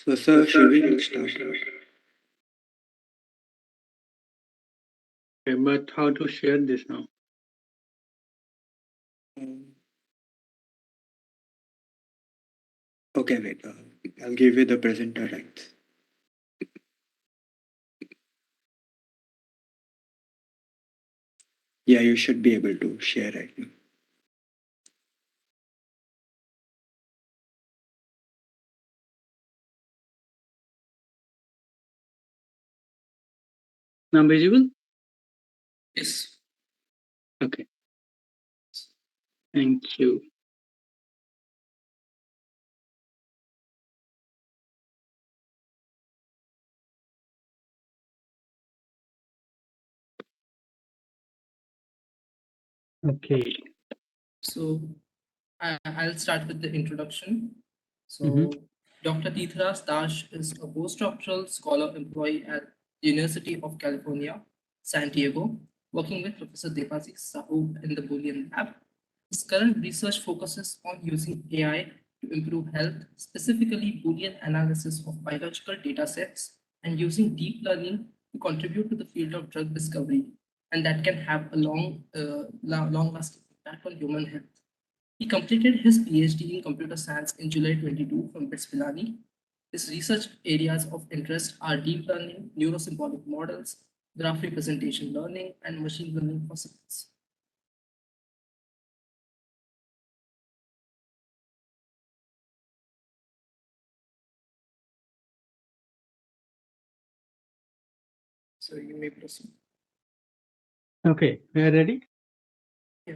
So, sir, should we get started? Okay, but how to share this now? Okay, wait. I'll give you the presenter rights. Yeah, you should be able to share right now. Now visible? Yes. Okay. Thank you. Okay. So I'll start with the introduction. So Dr. Tirtharaj is a postdoctoral scholar employee at the University of California, San Diego, working with Professor Devasi Sahu in the Boolean lab. His current research focuses on using AI to improve health, specifically Boolean analysis of biological data sets, and using deep learning to contribute to the field of drug discovery, and that can have a long-lasting impact on human health. He completed his PhD in computer science in July 22 from BITS Pilani. His research areas of interest are deep learning, neurosymbolic models, graph representation learning, and machine learning for science. So you may proceed. Okay, we are ready? Yeah.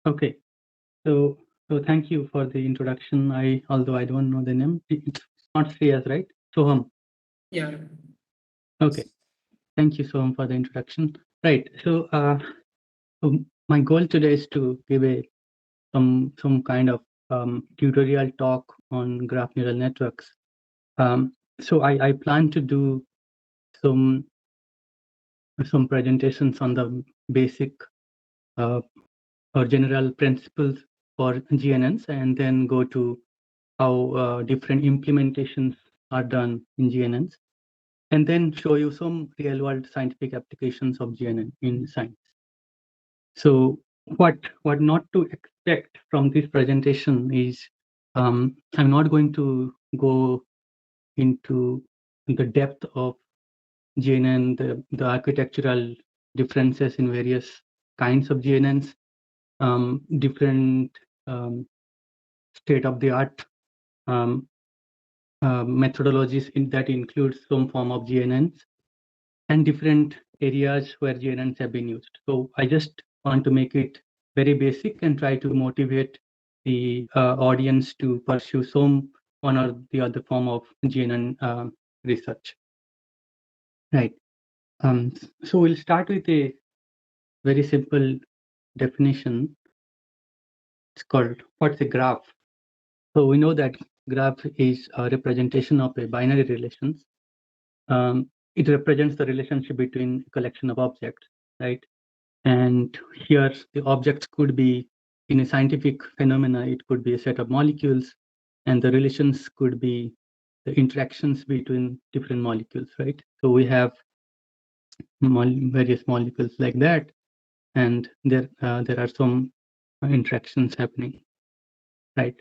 Okay. So thank you for the introduction. Although I don't know the name, it's not Shreyas, right? Soham. Yeah. Okay. Thank you, Soham, for the introduction. Right. So my goal today is to give some kind of tutorial talk on graph neural networks. So I plan to do some presentations on the basic or general principles for GNNs, and then go to how different implementations are done in GNNs, and then show you some real-world scientific applications of GNN in science. So what not to expect from this presentation is I'm not going to go into the depth of GNN, the architectural differences in various kinds of GNNs, different state-of-the-art methodologies that include some form of GNNs, and different areas where GNNs have been used. So I just want to make it very basic and try to motivate the audience to pursue one or the other form of GNN research. Right. So we'll start with a very simple definition. It's called, what's a graph? So we know that graph is a representation of a binary relations. It represents the relationship between a collection of objects, right? And here the objects could be, in a scientific phenomena, it could be a set of molecules, and the relations could be the interactions between different molecules, right? So we have various molecules like that, and there are some interactions happening, right?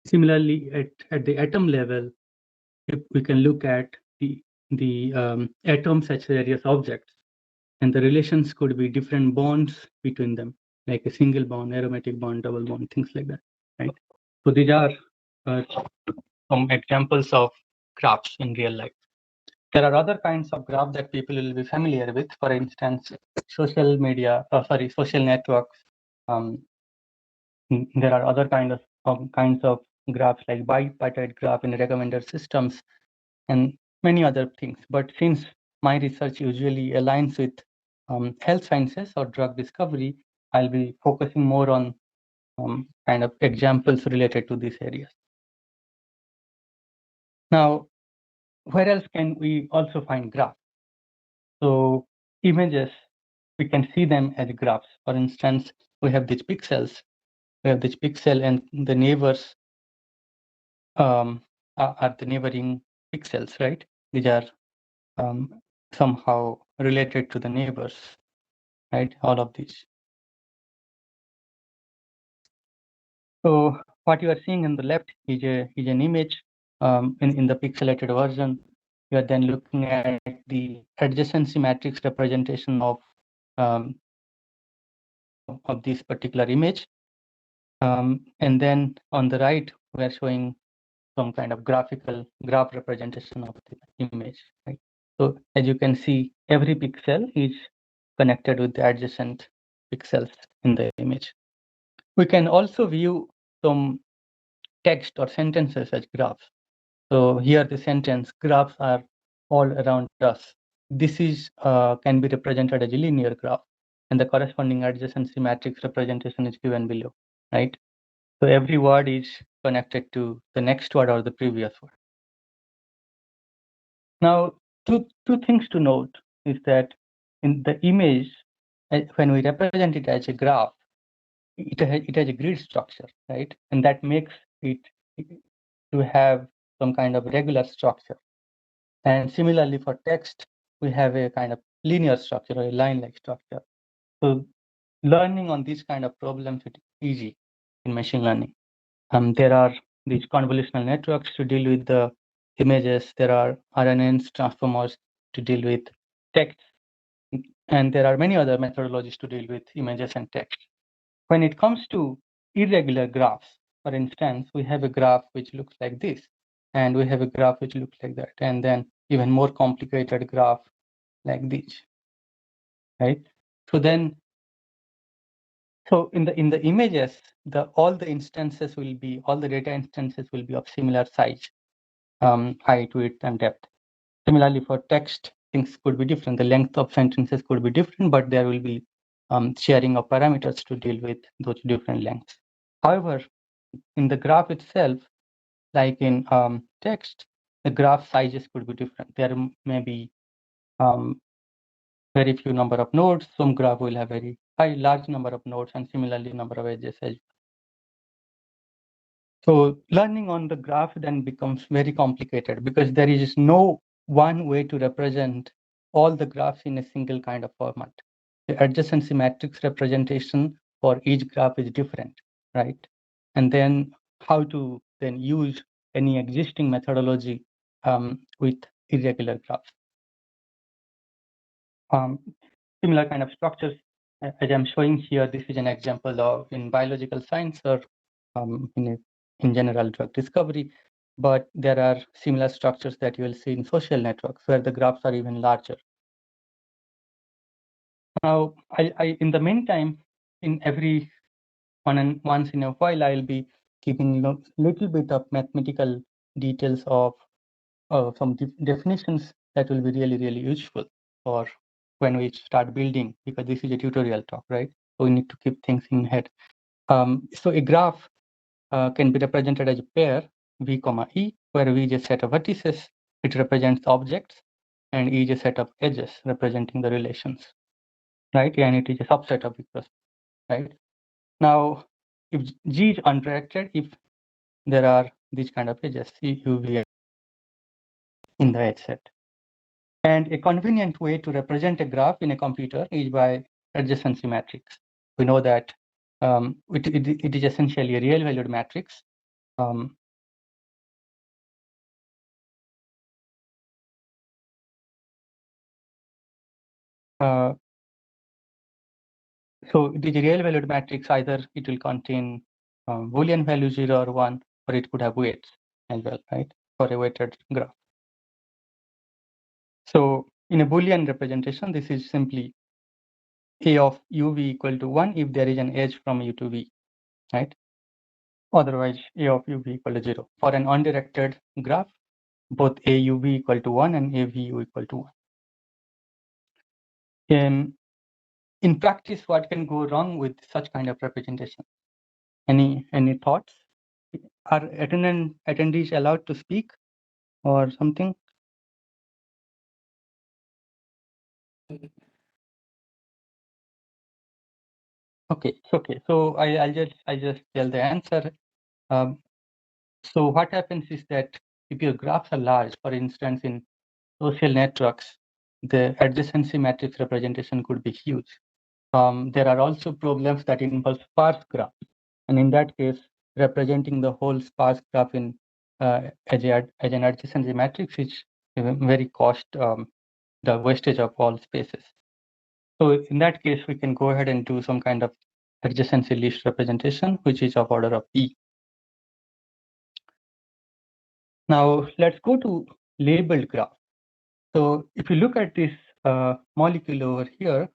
Similarly, at the atom level, if we can look at the atoms as various objects, and the relations could be different bonds between them, like a single bond, aromatic bond, double bond, things like that, right? So these are some examples of graphs in real life. There are other kinds of graphs that people will be familiar with. For instance, social networks. There are other kinds of graphs like bipartite graph in recommender systems and many other things. But since my research usually aligns with health sciences or drug discovery, I'll be focusing more on kind of examples related to these areas. Now, where else can we also find graphs? So images, we can see them as graphs. For instance, we have these pixels. We have this pixel and the neighbors are the neighboring pixels, right? These are somehow related to the neighbors, right? All of these. So what you are seeing in the left is an image in the pixelated version. You are then looking at the adjacency matrix representation of this particular image. And then on the right, we are showing some kind of graphical graph representation of the image, right? So as you can see, every pixel is connected with the adjacent pixels in the image. We can also view some text or sentences as graphs. So here the sentence, graphs are all around us. This is can be represented as a linear graph, and the corresponding adjacency matrix representation is given below, right? So every word is connected to the next word or the previous word. Now, two things to note is that in the image, when we represent it as a graph, it has a grid structure, right? And that makes it to have some kind of regular structure. And similarly for text, we have a kind of linear structure or a line-like structure. So learning on these kind of problems is easy in machine learning. There are these convolutional networks to deal with the images. There are RNNs transformers to deal with text. And there are many other methodologies to deal with images and text. When it comes to irregular graphs, for instance, we have a graph which looks like this, and we have a graph which looks like that, and then even more complicated graph like this, right? So then, so in the images, all the data instances will be of similar size, height, width, and depth. Similarly, for text, things could be different. The length of sentences could be different, but there will be sharing of parameters to deal with those different lengths. However, in the graph itself, like in text, the graph sizes could be different. There may be very few number of nodes. Some graph will have very large number of nodes, and similarly number of edges. So learning on the graph then becomes very complicated because there is no one way to represent all the graphs in a single kind of format. The adjacency matrix representation for each graph is different, right? And then how to then use any existing methodology with irregular graphs. Similar kind of structures, as I'm showing here, this is an example of in biological science or in general drug discovery, but there are similar structures that you will see in social networks where the graphs are even larger. Now, I in the meantime, in every once in a while, I'll be giving little bit of mathematical details of some definitions that will be really, really useful for when we start building, because this is a tutorial talk, right? So we need to keep things in head. So a graph can be represented as a pair, V, E, where V is a set of vertices, it represents objects, and E is a set of edges representing the relations, right? And it is a subset of vectors, right? Now, if G is undirected, if there are these kind of edges, C, U, V in the edge set. And a convenient way to represent a graph in a computer is by adjacency matrix. We know that it is essentially a real-valued matrix. So it is a real-valued matrix. Either it will contain Boolean value 0 or 1, or it could have weights as well, right? For a weighted graph. So in a Boolean representation, this is simply A of UV equal to 1 if there is an edge from U to V, right? Otherwise, A of UV equal to 0. For an undirected graph, both AUV equal to 1 and AVU equal to 1. In practice, what can go wrong with such kind of representation? Any thoughts? Are attendees allowed to speak or something? Okay. So I'll just tell the answer. So what happens is that if your graphs are large, for instance, in social networks, the adjacency matrix representation could be huge. There are also problems that involve sparse graphs. And in that case, representing the whole sparse graph in as an adjacency matrix is very cost, the wastage of all spaces. So in that case, we can go ahead and do some kind of adjacency list representation, which is of order of E. Now let's go to labeled graph. So if you look at this molecule over here,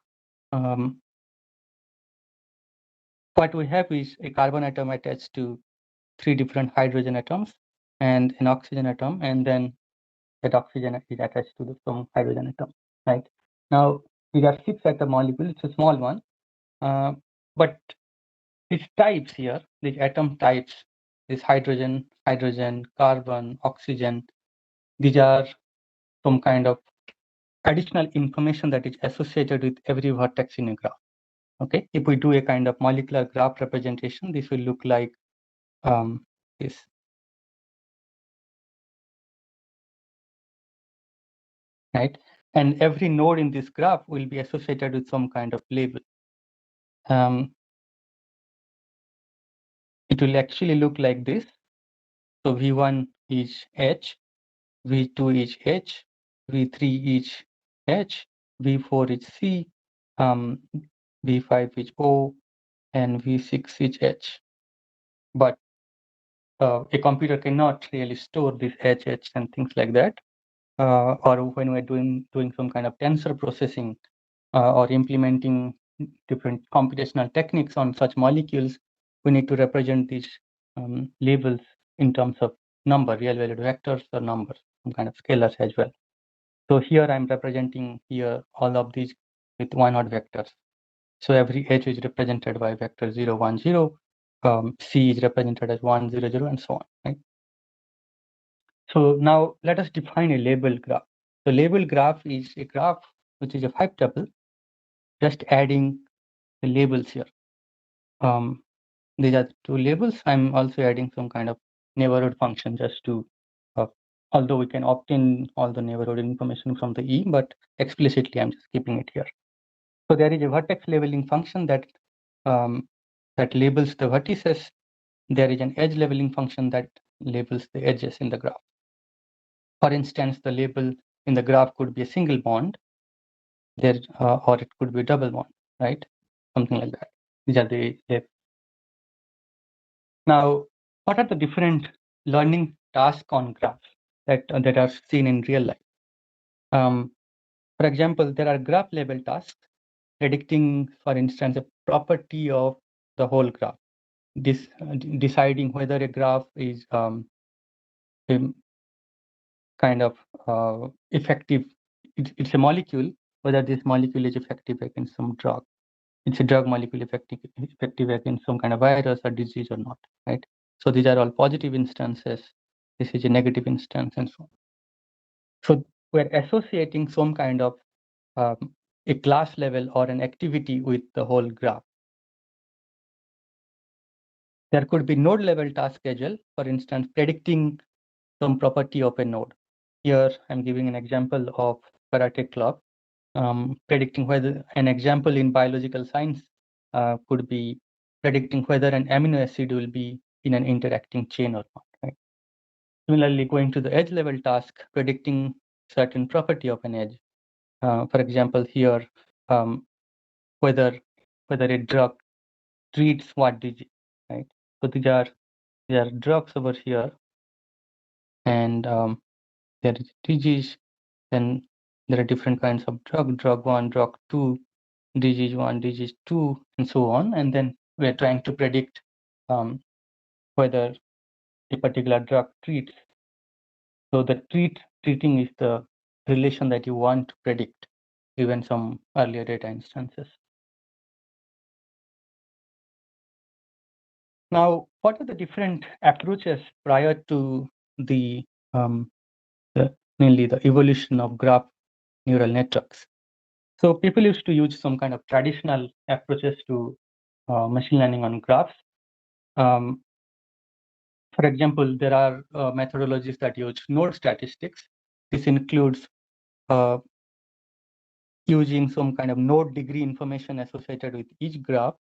what we have is a carbon atom attached to 3 different hydrogen atoms and an oxygen atom, and then that oxygen is attached to some hydrogen atom, right? Now, these are 6 atom molecule, it's a small one, but these types here, these atom types, this hydrogen, carbon, oxygen, these are some kind of additional information that is associated with every vertex in a graph. Okay, if we do a kind of molecular graph representation, this will look like this. Right, and every node in this graph will be associated with some kind of label. It will actually look like this. So V1 is H, V2 is H, V3 is H, V4 is C, V5 is O, and V6 is H. But a computer cannot really store this H and things like that. Or when we're doing some kind of tensor processing or implementing different computational techniques on such molecules, we need to represent these labels in terms of number, real-valued vectors or numbers, some kind of scalars as well. So here I'm representing here all of these with one-hot vectors. So every H is represented by vector 0, 1, 0. C is represented as 1, 0, 0, and so on. Right? So now let us define a label graph. The label graph is a graph which is a 5-tuple, just adding the labels here. These are 2 labels. I'm also adding some kind of neighborhood function just to, although we can obtain all the neighborhood information from the E, but explicitly I'm just keeping it here. So there is a vertex labeling function that that labels the vertices. There is an edge labeling function that labels the edges in the graph. For instance, the label in the graph could be a single bond, there, or it could be a double bond, right? Something like that. These are the labels. Now, what are the different learning tasks on graphs that are seen in real life? For example, there are graph level tasks predicting, for instance, a property of the whole graph. This deciding whether a graph is kind of effective. It's a molecule, whether this molecule is effective against some drug. It's a drug molecule effective against some kind of virus or disease or not, right? So these are all positive instances. This is a negative instance and so on. So we're associating some kind of a class level or an activity with the whole graph. There could be node level task schedule, for instance, predicting some property of a node. Here I'm giving an example of karate club, predicting whether an example in biological science could be predicting whether an amino acid will be in an interacting chain or not. Right? Similarly, going to the edge level task, predicting certain property of an edge. For example, here, whether a drug treats what disease, right? So these are drugs over here, and there is disease. Then there are different kinds of drug 1, drug 2, disease 1, disease 2, and so on. And then we're trying to predict whether a particular drug treats. So the treating is the relation that you want to predict, given some earlier data instances. Now, what are the different approaches prior to the mainly the evolution of graph neural networks? So people used to use some kind of traditional approaches to machine learning on graphs. For For example, there are methodologies that use node statistics. This includes using some kind of node degree information associated with each graph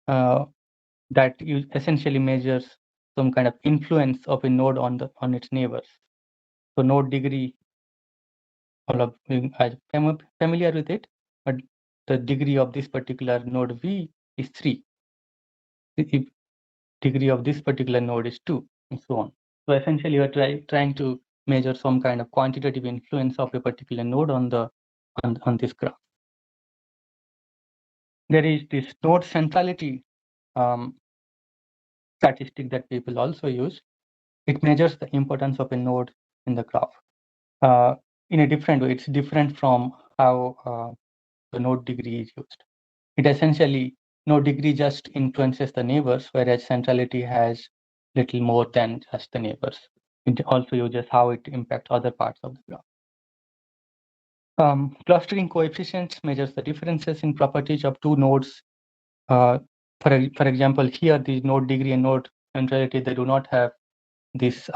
that essentially measures some kind of influence of a node on its neighbors. So node degree, all of you are familiar with it, but the degree of this particular node V is 3. If degree of this particular node is 2, and so on. So essentially, you are trying to measure some kind of quantitative influence of a particular node on this graph. There is this node centrality statistic that people also use. It measures the importance of a node in the graph in a different way. It's different from how the node degree is used. It essentially, node degree just influences the neighbors, whereas centrality has little more than just the neighbors. It also uses how it impacts other parts of the graph. Clustering coefficients measures the differences in properties of two nodes. For example, here the node degree and node centrality, they do not have this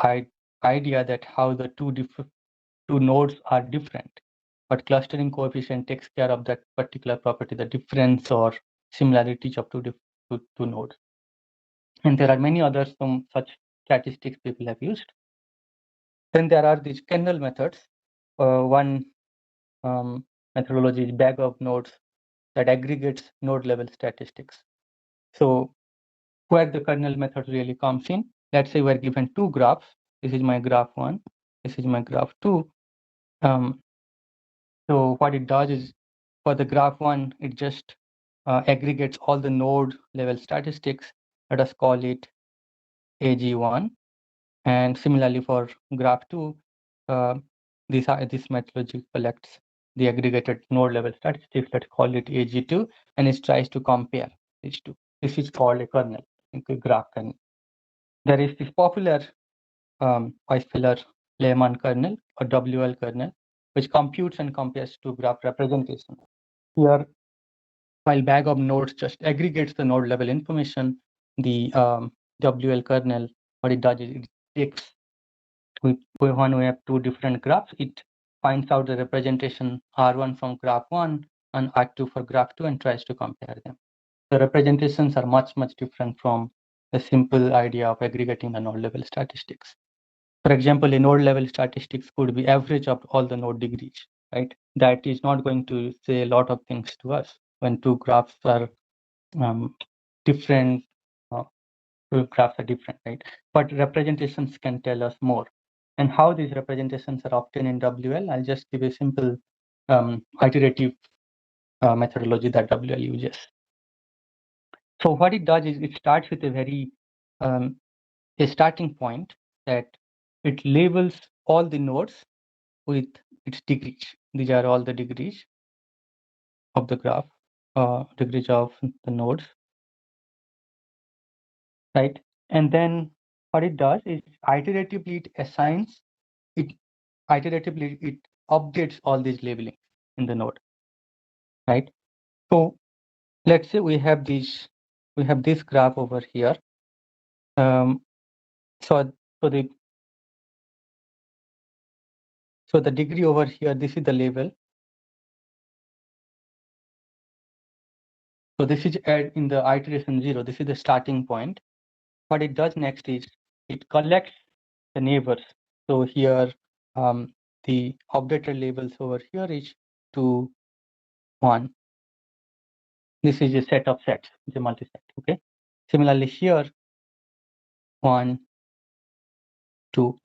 idea that how the two nodes are different. But clustering coefficient takes care of that particular property, the difference or similarities of two nodes. And there are many others, some such statistics people have used. Then there are these kernel methods. One methodology is bag of nodes that aggregates node level statistics. So where the kernel method really comes in, let's say we're given two graphs. This is my graph 1. This is my graph 2. So what it does is, for the graph 1, it just aggregates all the node level statistics. Let us call it AG1. And similarly for graph 2, this methodology collects the aggregated node level statistics. Let's call it AG2, and it tries to compare these two. This is called a kernel, a graph kernel. There is this popular Weisfeller-Lehmann kernel, or WL kernel, which computes and compares two graph representations. Here, while bag of nodes just aggregates the node level information, the WL kernel, what it does is it takes, when we have two different graphs, it finds out the representation R1 from graph 1 and R2 for graph 2 and tries to compare them. The representations are much different from the simple idea of aggregating the node level statistics. For example, a node level statistics could be average of all the node degrees, right? That is not going to say a lot of things to us when two graphs are different. Two graphs are different, right? But representations can tell us more. And how these representations are obtained in WL, I'll just give a simple iterative methodology that WL uses. So what it does is it starts with a very a starting point that it labels all the nodes with its degrees. These are all the degrees of the graph, degrees of the nodes, right? And then what it does is iteratively it assigns it, iteratively it updates all these labeling in the node, right? So let's say we have this graph over here. So the degree over here, this is the label. So this is in the iteration 0. This is the starting point. What it does next is it collects the neighbors. So here, the updated labels over here is 2, 1. This is a set of sets, it's a multi-set. Okay. Similarly here, 1, 2.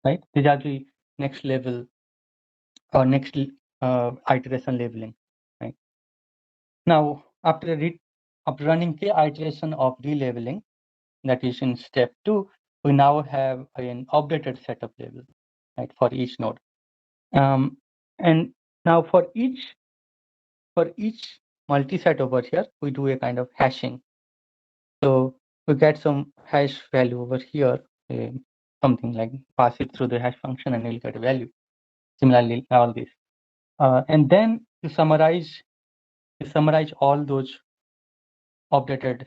Right. These are the next level or next iteration labeling. Right. Now, after running k iteration of relabeling, that is in step 2, we now have an updated set of labels, right, for each node. And now for each multi-set over here, we do a kind of hashing. So we get some hash value over here, something like pass it through the hash function and we'll get a value. Similarly, all this. And then to summarize all those updated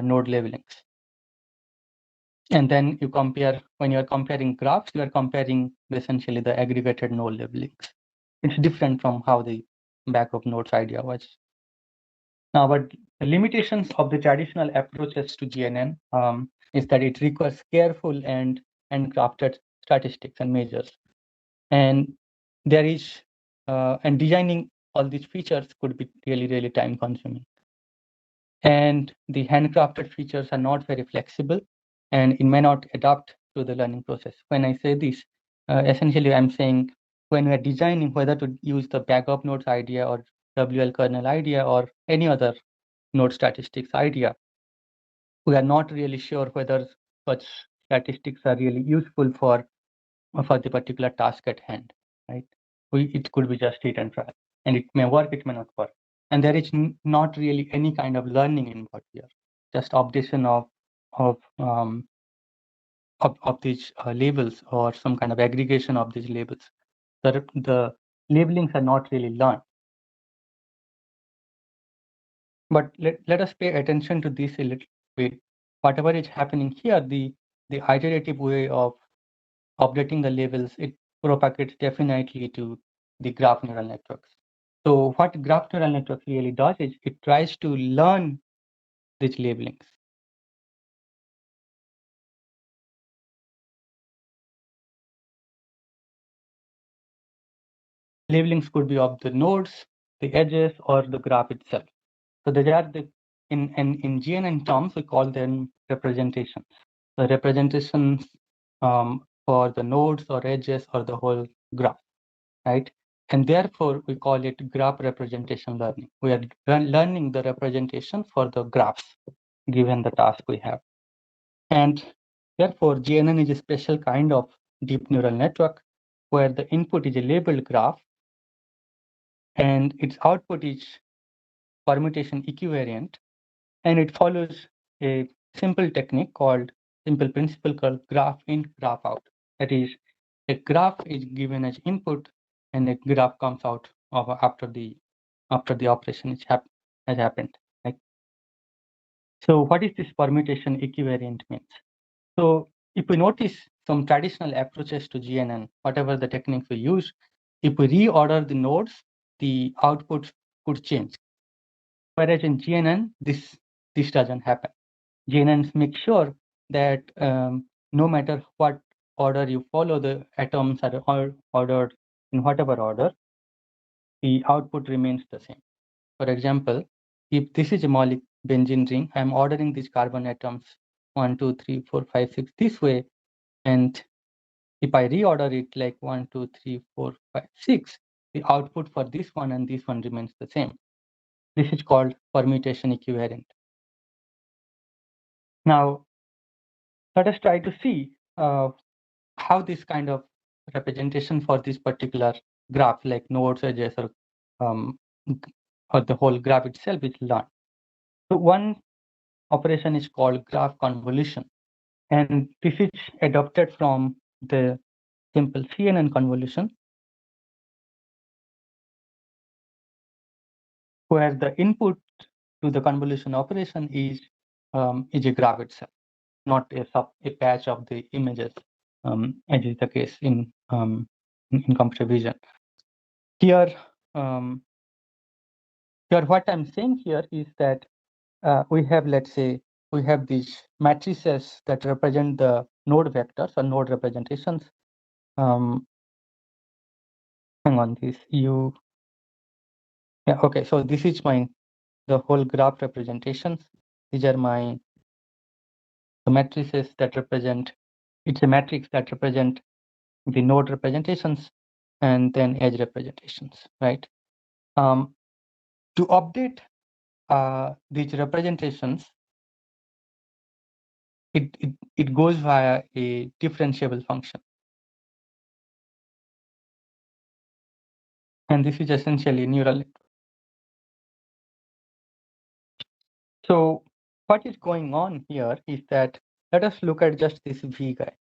node labelings. And then you compare, when you're comparing graphs, you are comparing essentially the aggregated node labelings. It's different from how the backup nodes idea was. Now, but the limitations of the traditional approaches to GNN is that it requires careful and crafted statistics and measures. And there is, and designing all these features could be really, really time consuming. And the handcrafted features are not very flexible, and it may not adapt to the learning process. When I say this, essentially I'm saying when we are designing whether to use the backup nodes idea or WL kernel idea or any other node statistics idea, we are not really sure whether such statistics are really useful for the particular task at hand, right? It could be just hit and try, and it may work, it may not work. And there is not really any kind of learning involved here, just updation of these labels or some kind of aggregation of these labels. The labelings are not really learned. But let us pay attention to this a little bit. Whatever is happening here, the iterative way of updating the labels, it propagates definitely to the graph neural networks. So what graph neural network really does is it tries to learn these labelings. Labelings could be of the nodes, the edges, or the graph itself. So they are in GNN terms, we call them representations. The representations for the nodes or edges or the whole graph, right? And therefore, we call it graph representation learning. We are learning the representation for the graphs given the task we have. And therefore, GNN is a special kind of deep neural network where the input is a labeled graph and its output is permutation equivariant, and it follows a simple technique called simple principle called graph in, graph out. That is, a graph is given as input and a graph comes out after the operation has happened. Right? So what is this permutation equivariant means? So if we notice some traditional approaches to GNN, whatever the techniques we use, if we reorder the nodes, the output could change. Whereas in GNN, this doesn't happen. GNNs make sure that no matter what order you follow, the atoms are ordered in whatever order, the output remains the same. For example, if this is a Maulic benzene ring, I'm ordering these carbon atoms 1, 2, 3, 4, 5, 6 this way, and if I reorder it like 1, 2, 3, 4, 5, 6, the output for this one and this one remains the same. This is called permutation equivariant. Now, let us try to see how this kind of representation for this particular graph, like nodes, edges, or the whole graph itself is learned. So one operation is called graph convolution, and this is adopted from the simple CNN convolution, where the input to the convolution operation is a graph itself, not a patch of the images, as is the case in computer vision. Here, what I'm saying here is that we have, let's say, we have these matrices that represent the node vectors or node representations. Hang on, okay. So this is the whole graph representations. These are the matrices that represent. It's a matrix that represent the node representations and then edge representations, right? To update these representations, it goes via a differentiable function. And this is essentially neural network. So what is going on here is that, let us look at just this V guy.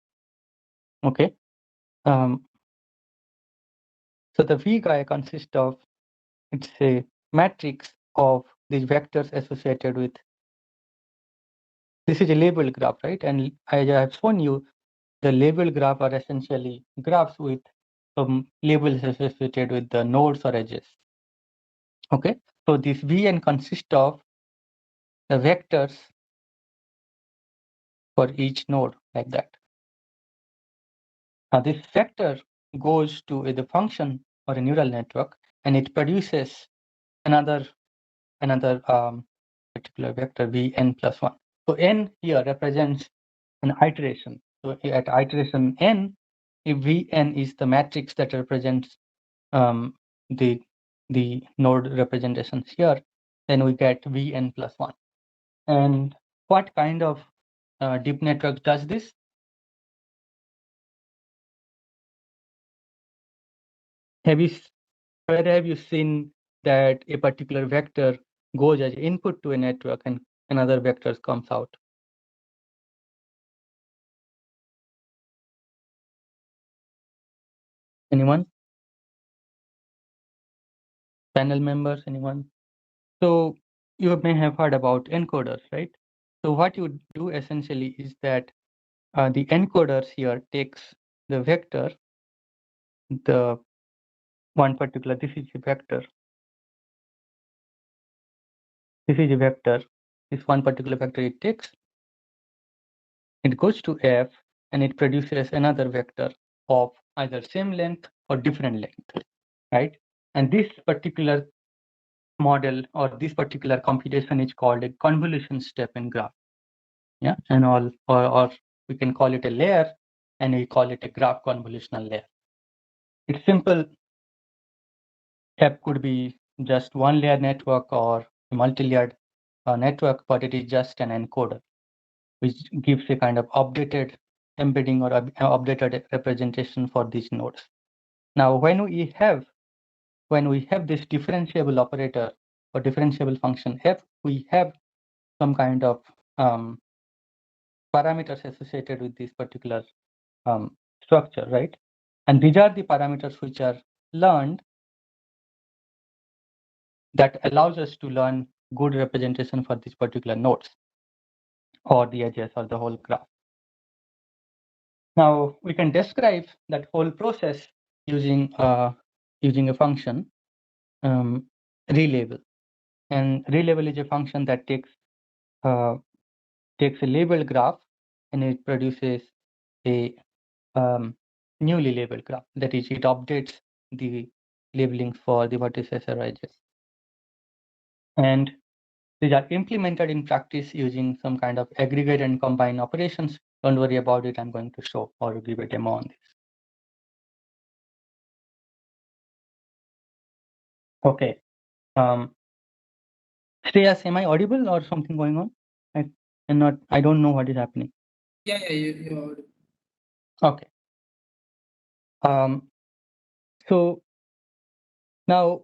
Okay. So the V guy consists of, it's a matrix of these vectors associated with this is a labeled graph, right? And I have shown you the labeled graph are essentially graphs with some labels associated with the nodes or edges. Okay, so this Vn consists of the vectors for each node like that. Now this vector goes to the function or a neural network, and it produces another particular vector Vn plus 1. So n here represents an iteration. So at iteration n, if Vn is the matrix that represents the node representations here, then we get Vn plus 1. And what kind of deep network does this? Where have you seen that a particular vector goes as input to a network and another vector comes out? Anyone? Panel members, anyone? So you may have heard about encoders, right? So what you do essentially is that the encoders here takes the vector, the one particular, this is a vector. This is a vector. This one particular vector it takes, it goes to F, and it produces another vector of either same length or different length, right? And this particular model or this particular computation is called a convolution step in graph. Yeah, and all, or we can call it a layer, and we call it a graph convolutional layer. It's simple. F could be just one layer network or a multi-layered network, but it is just an encoder, which gives a kind of updated embedding or updated representation for these nodes. Now, when we have this differentiable operator or differentiable function f, we have some kind of parameters associated with this particular structure, right? And these are the parameters which are learned that allows us to learn good representation for these particular nodes or the edges or the whole graph. Now we can describe that whole process using a function relabel, and relabel is a function that takes a labeled graph and it produces a newly labeled graph. That is, it updates the labeling for the vertices or edges. And these are implemented in practice using some kind of aggregate and combine operations. Don't worry about it. I'm going to show or give a demo on this. Okay. Shreyas, am I audible or something going on? I don't know what is happening. Yeah, you're audible. Okay. So now,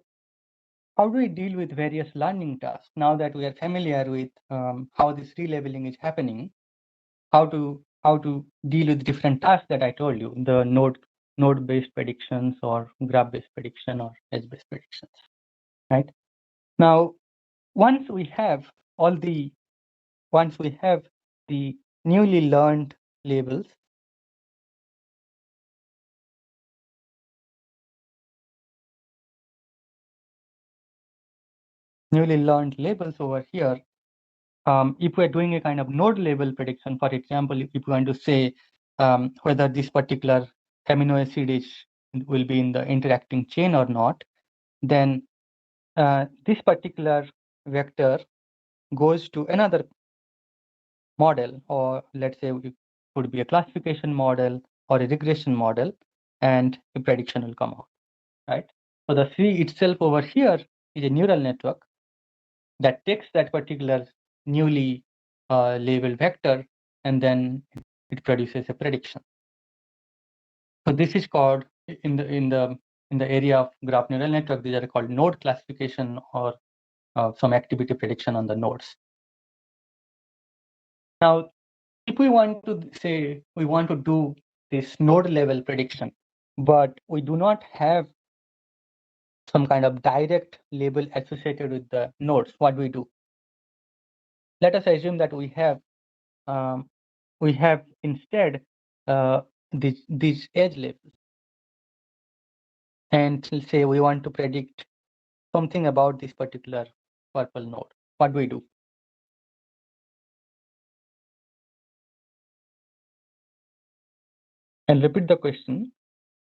how do we deal with various learning tasks? Now that we are familiar with how this relabeling is happening, how to deal with different tasks that I told you, the node-based predictions or graph-based prediction or edge-based predictions, right? Now, once we have the newly learned labels, over here, if we're doing a kind of node level prediction, for example, if we're going to say whether this particular amino acid will be in the interacting chain or not, then this particular vector goes to another model, or let's say it could be a classification model or a regression model, and a prediction will come out, right? So the tree itself over here is a neural network that takes that particular newly labeled vector, and then it produces a prediction. So this is called in the area of graph neural network, these are called node classification or some activity prediction on the nodes. Now, if we want to say we want to do this node level prediction, but we do not have some kind of direct label associated with the nodes, what do we do? Let us assume that we have we have instead these edge labels. And let's say we want to predict something about this particular purple node. What do we do? And repeat the question.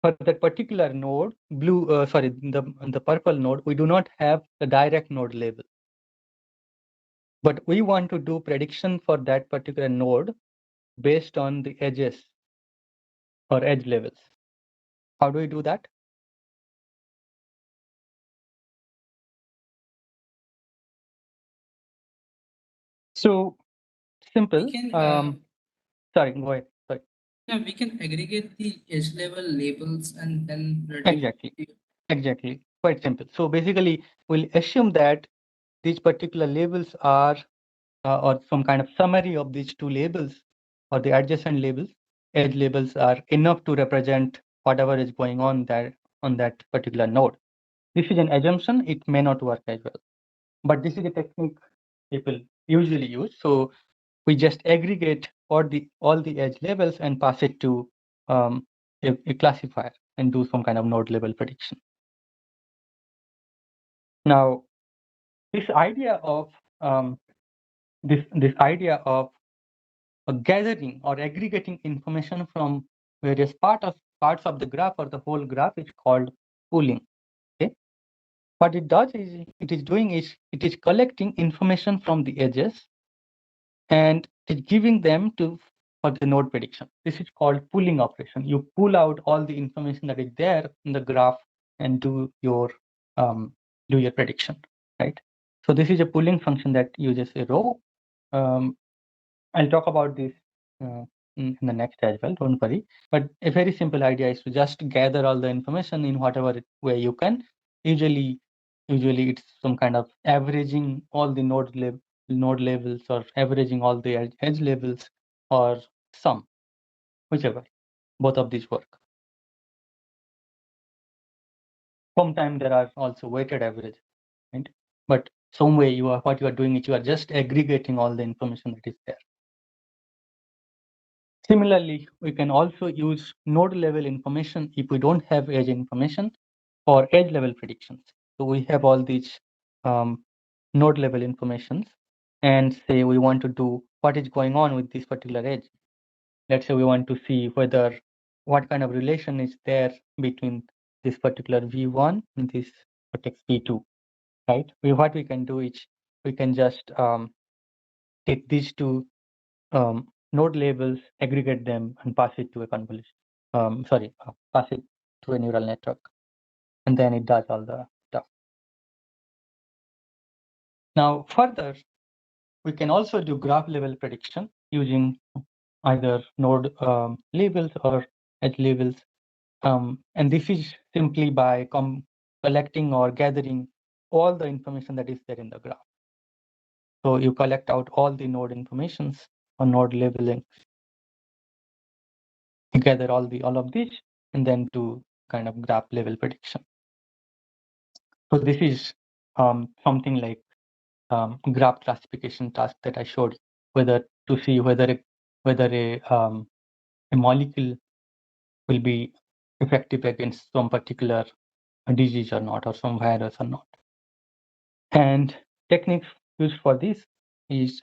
For that particular node, the purple node, we do not have the direct node label. But we want to do prediction for that particular node based on the edges or edge levels. How do we do that? So simple. We can, Sorry, go ahead. Sorry. yeah, we can aggregate the edge level labels and then predict. Exactly. Quite simple. So basically, we'll assume that these particular labels are, or some kind of summary of these two labels or the adjacent labels, edge labels are enough to represent whatever is going on there on that particular node. This is an assumption. It may not work as well, but this is a technique people usually use. So we just aggregate all the edge labels and pass it to a classifier and do some kind of node level prediction. Now, this idea of gathering or aggregating information from various parts of the graph or the whole graph is called pooling. Okay, what it does is it is collecting information from the edges and it is giving them for the node prediction. This is called pooling operation. You pull out all the information that is there in the graph and do your prediction, right? So this is a pooling function that uses a row. I'll talk about this in the next as well, don't worry. But a very simple idea is to just gather all the information in whatever way you can. Usually it's some kind of averaging all the node levels or averaging all the edge levels or sum, whichever. Both of these work. Sometimes there are also weighted averages, right? But some way what you are doing is you are just aggregating all the information that is there. Similarly, we can also use node level information if we don't have edge information for edge level predictions. So we have all these node level informations and say we want to do what is going on with this particular edge. Let's say we want to see what kind of relation is there between this particular V1 and this vertex V2, right? What we can do is we can just take these two node labels, aggregate them, and pass it to a convolution. Pass it to a neural network, and then it does all the stuff. Now, further, we can also do graph level prediction using either node labels or edge labels, and this is simply by collecting or gathering all the information that is there in the graph. So you collect out all the node informations or node labeling, gather all of these, and then do kind of graph level prediction. So this is something like graph classification task that I showed you, whether to see whether a molecule will be effective against some particular disease or not, or some virus or not. And techniques used for this is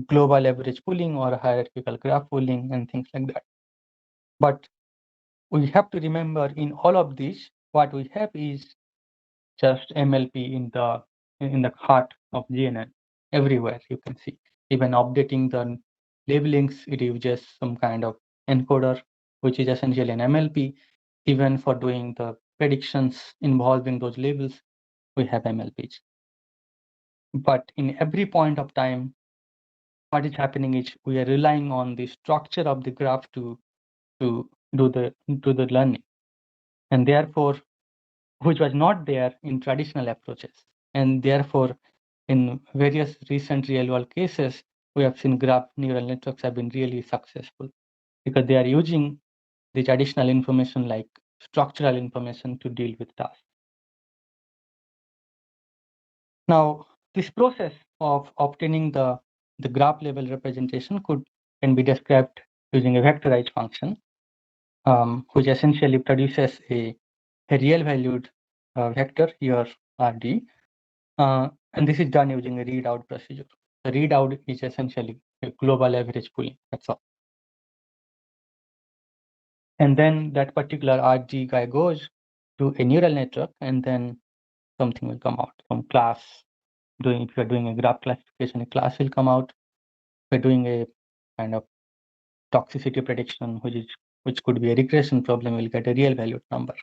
global average pooling or hierarchical graph pooling and things like that. But we have to remember in all of these, what we have is just MLP in the heart of GNN. Everywhere you can see. Even updating the labelings, it uses some kind of encoder, which is essentially an MLP. Even for doing the predictions involving those labels, we have MLPs. But in every point of time, what is happening is we are relying on the structure of the graph to do the learning, and therefore, which was not there in traditional approaches, and therefore, in various recent real-world cases, we have seen graph neural networks have been really successful because they are using the additional information like structural information to deal with tasks. Now, this process of obtaining the graph level representation could can be described using a vectorized function, which essentially produces a real valued vector here RD. And this is done using a readout procedure. The readout is essentially a global average pooling. That's all. And then that particular RG guy goes to a neural network, and then something will come out. Some class if you're doing a graph classification, a class will come out. If you're doing a kind of toxicity prediction, which could be a regression problem, we'll get a real valued number.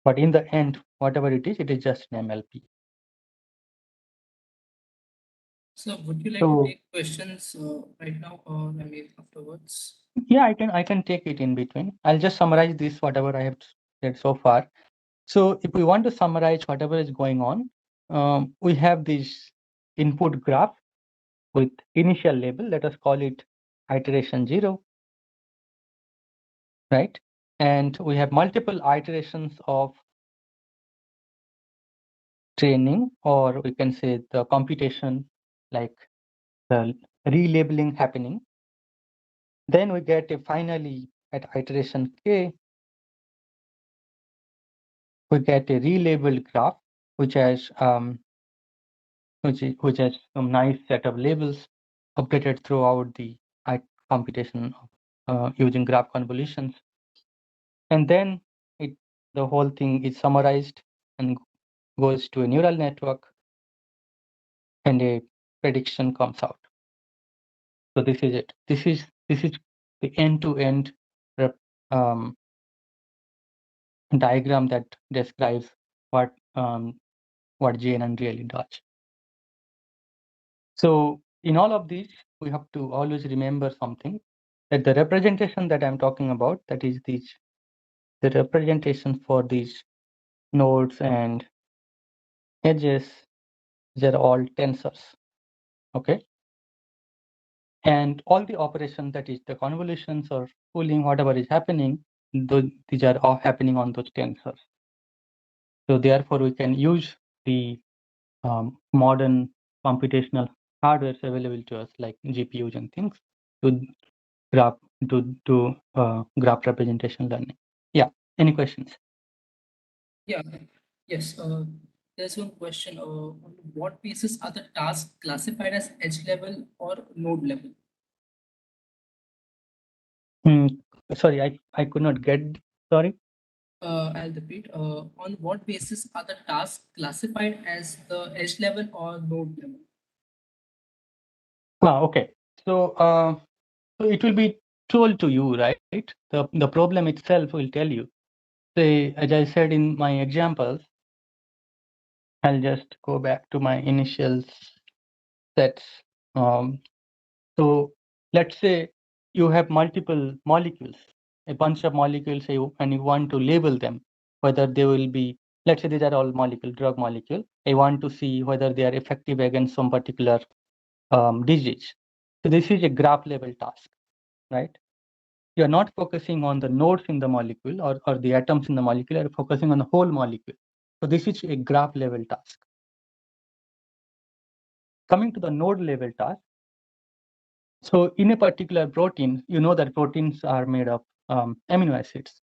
But in the end, whatever it is just an MLP. So would you like to take questions right now or maybe afterwards? Yeah, I can take it in between. I'll just summarize this, whatever I have said so far. So if we want to summarize whatever is going on, we have this input graph with initial label. Let us call it iteration 0, right? And we have multiple iterations of training, or we can say the computation, like the relabeling happening. Then we get finally at iteration k, we get a relabeled graph, which has which has some nice set of labels updated throughout the computation using graph convolutions. And then the whole thing is summarized and goes to a neural network, and a prediction comes out. So this is it. This is the end-to-end diagram that describes what GNN really does. So in all of these, we have to always remember something, that the representation that I'm talking about, that is the representation for these nodes and edges, they're all tensors. Okay. And all the operations, that is the convolutions or pooling, whatever is happening, these are all happening on those tensors. So therefore, we can use the modern computational hardware available to us, like GPUs and things, to graph graph representation learning. Yeah. Any questions? Yeah. Yes. There's one question. On what basis are the tasks classified as edge level or node level? Sorry, I could not get. Sorry. I'll repeat. On what basis are the tasks classified as the edge level or node level? Okay. So it will be told to you, right? The problem itself will tell you. Say, as I said in my examples, I'll just go back to my initial sets. So let's say you have multiple molecules, a bunch of molecules, and you want to label them, whether they will be, let's say these are all drug molecule. I want to see whether they are effective against some particular disease. So this is a graph level task, right? You're not focusing on the nodes in the molecule or the atoms in the molecule, you're focusing on the whole molecule. So this is a graph level task. Coming to the node level task. So in a particular protein, you know that proteins are made of amino acids.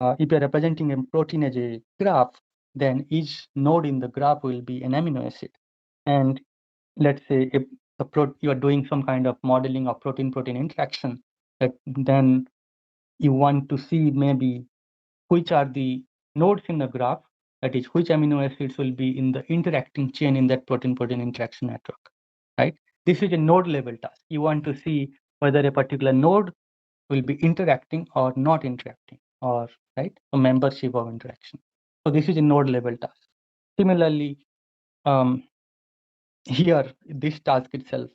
If you're representing a protein as a graph, then each node in the graph will be an amino acid. And let's say if you are doing some kind of modeling of protein-protein interaction, then you want to see maybe which are the nodes in the graph, that is, which amino acids will be in the interacting chain in that protein-protein interaction network, right? This is a node level task. You want to see whether a particular node will be interacting or not interacting, or right, a membership of interaction. So this is a node level task. Similarly, here, this task itself,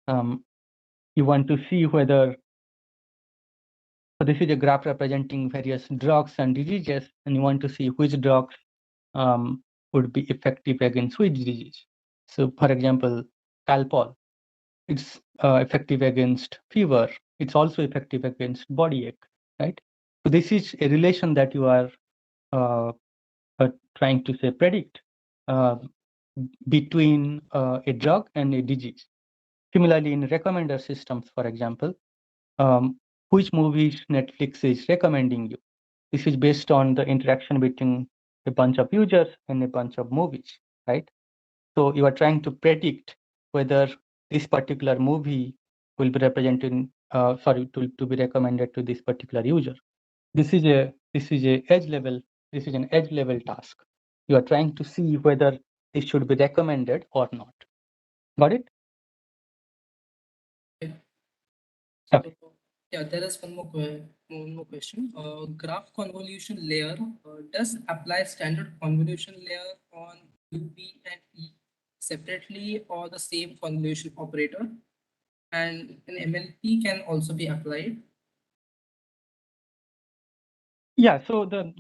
you want to see whether, so this is a graph representing various drugs and diseases, and you want to see which drugs would be effective against which disease. So for example, Calpol, it's effective against fever. It's also effective against body ache, right? So this is a relation that you are trying to say predict between a drug and a disease. Similarly, in recommender systems, for example, which movies Netflix is recommending you. This is based on the interaction between a bunch of users and a bunch of movies, right? So you are trying to predict whether this particular movie will be represented, to be recommended to this particular user. This is an edge level task. You are trying to see whether this should be recommended or not. Got it? Okay. So, yeah, there is one more question. Graph convolution layer does apply standard convolution layer on U, P, and E separately or the same convolution operator? And an MLP can also be applied. Yeah, so the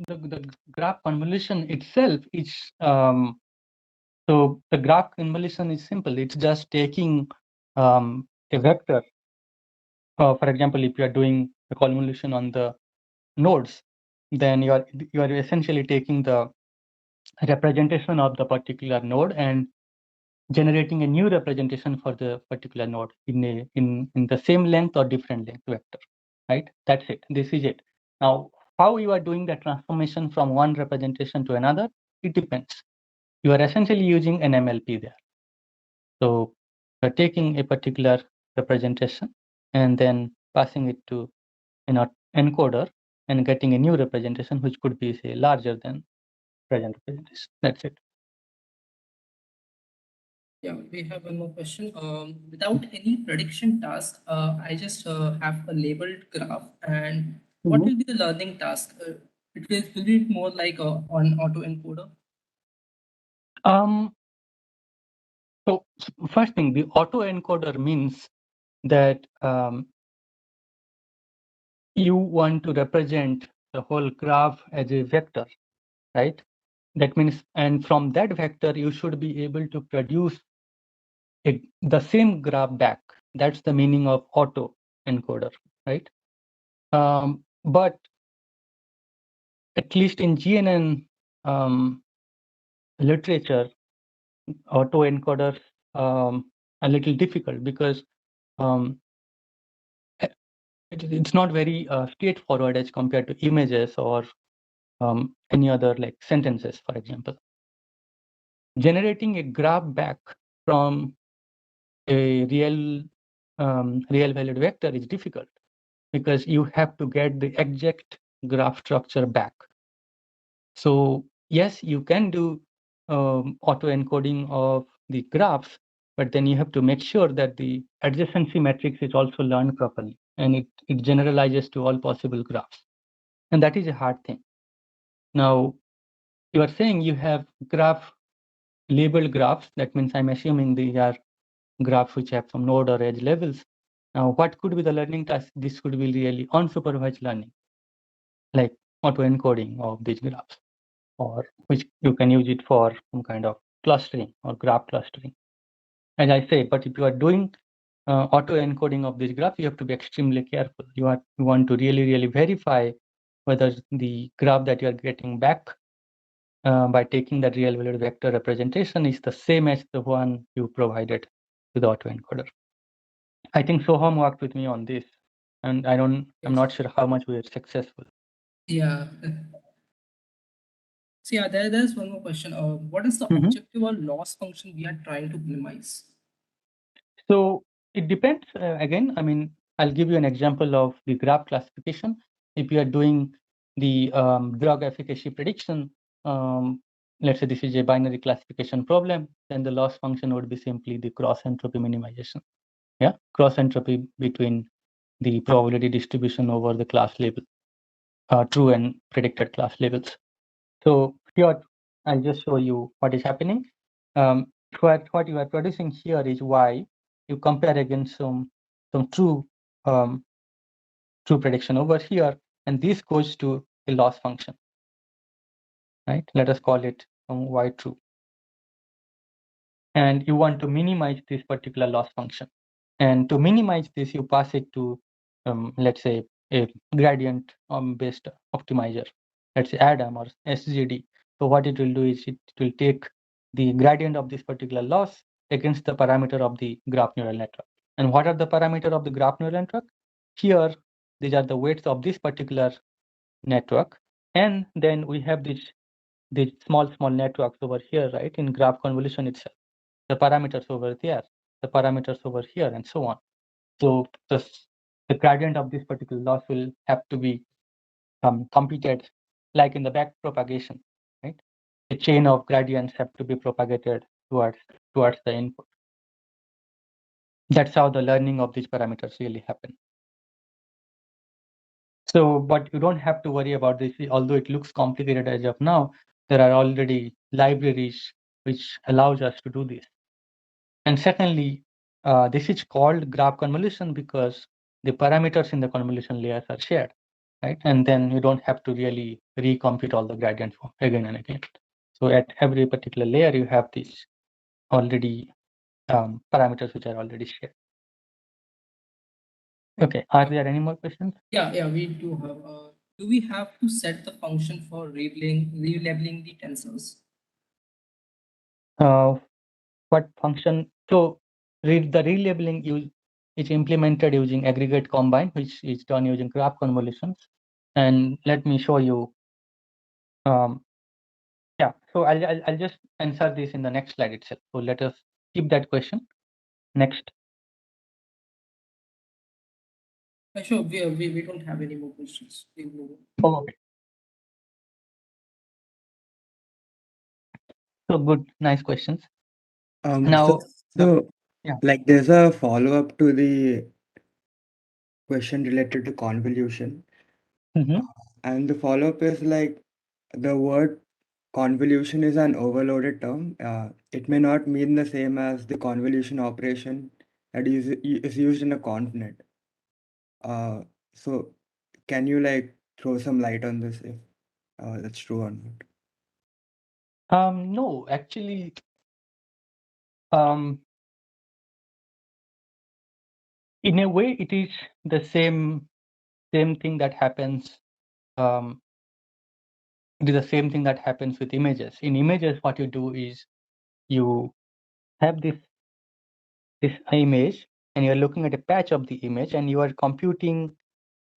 graph convolution itself is so the graph convolution is simple. It's just taking a vector. For example, if you are doing a convolution on the nodes, then you are essentially taking the representation of the particular node and generating a new representation for the particular node in the same length or different length vector, right? That's it. This is it. Now, how you are doing the transformation from one representation to another, it depends. You are essentially using an MLP there. So you're taking a particular representation and then passing it to an encoder and getting a new representation, which could be, say, larger than present representation. That's it. Yeah, we have one more question. Without any prediction task, I just have a labeled graph, and what will be the learning task? Will be more like an autoencoder? So first thing, the autoencoder means that you want to represent the whole graph as a vector, right? That means, and from that vector, you should be able to produce the same graph back. That's the meaning of autoencoder, right? But at least in GNN literature, autoencoders a little difficult because it's not very straightforward as compared to images or any other like sentences, for example. Generating a graph back from a real valued vector is difficult because you have to get the exact graph structure back. So yes, you can do autoencoding of the graphs, but then you have to make sure that the adjacency matrix is also learned properly and it generalizes to all possible graphs. And that is a hard thing. Now, you are saying you have labeled graphs. That means I'm assuming these are graphs which have some node or edge levels. Now, what could be the learning task? This could be really unsupervised learning, like autoencoding of these graphs, or which you can use it for some kind of clustering or graph clustering. As I say, but if you are doing autoencoding of this graph, you have to be extremely careful. You want to really verify whether the graph that you are getting back by taking the real valued vector representation is the same as the one you provided to the autoencoder. I think Soham worked with me on this, and I'm not sure how much we were successful. Yeah. So yeah, there's one more question. What is the objective or loss function we are trying to minimize? So it depends. Again, I mean, I'll give you an example of the graph classification. If you are doing the drug efficacy prediction, let's say this is a binary classification problem, then the loss function would be simply the cross entropy minimization. Yeah, cross entropy between the probability distribution over the class label, true and predicted class labels. So here, I'll just show you what is happening. What you are producing here is Y. You compare against some true prediction over here, and this goes to a loss function, right? Let us call it Y true. And you want to minimize this particular loss function. And to minimize this, you pass it to, let's say, a gradient based optimizer. Let's say ADAM or SGD. So what it will do is it will take the gradient of this particular loss against the parameter of the graph neural network. And what are the parameters of the graph neural network? Here, these are the weights of this particular network. And then we have these small networks over here, right, in graph convolution itself. The parameters over there, the parameters over here, and so on. So the gradient of this particular loss will have to be computed like in the back propagation, right? A chain of gradients have to be propagated towards the input. That's how the learning of these parameters really happen. So, but you don't have to worry about this, although it looks complicated as of now. There are already libraries which allows us to do this. And secondly, this is called graph convolution because the parameters in the convolution layers are shared, right? And then you don't have to really recompute all the gradients again and again. So at every particular layer, you have these already parameters which are already shared. Okay, are there any more questions? Yeah, we do have. Do we have to set the function for relabeling the tensors? What function? So the relabeling is implemented using aggregate combine, which is done using graph convolutions. And let me show you. Yeah, so I'll just answer this in the next slide itself. So let us keep that question. Next. Sure, we don't have any more questions. We'll move on. Oh, okay. So good, nice questions. Now, yeah. Like there's a follow-up to the question related to convolution. And the follow-up is like the word convolution is an overloaded term. It may not mean the same as the convolution operation that is used in a convnet. So can you like throw some light on this if that's true or not? No, actually, in a way, it is the same thing that happens. It is the same thing that happens with images. In images, what you do is you have this image, and you're looking at a patch of the image, and you are computing.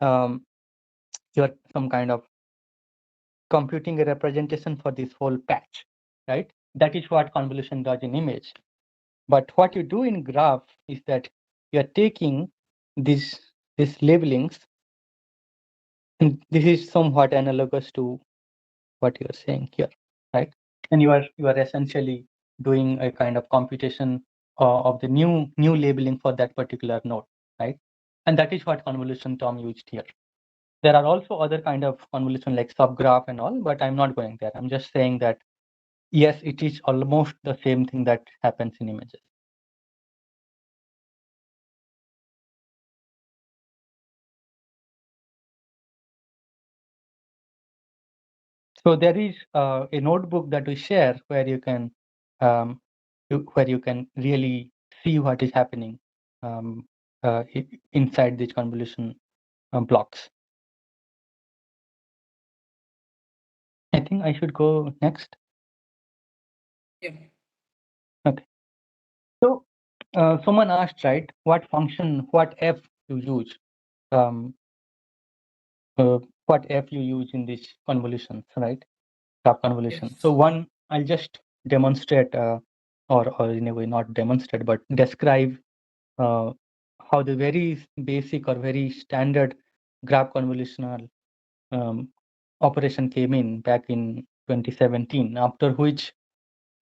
You're some kind of computing a representation for this whole patch, right? That is what convolution does in image. But what you do in graph is that you are taking these labelings, and this is somewhat analogous to what you are saying here, right? And you are essentially doing a kind of computation of the new labeling for that particular node, right? And that is what convolution term used here. There are also other kind of convolution like subgraph and all, but I'm not going there. I'm just saying that yes, it is almost the same thing that happens in images. So there is a notebook that we share where you can really see what is happening inside these convolution blocks. I think I should go next. Yeah. Okay. So someone asked, right, what function, what f you use, what f you use in these convolutions, right? Graph convolution. Yes. So one, I'll just demonstrate, or in a way not demonstrate, but describe how the very basic or very standard graph convolutional operation came in back in 2017, after which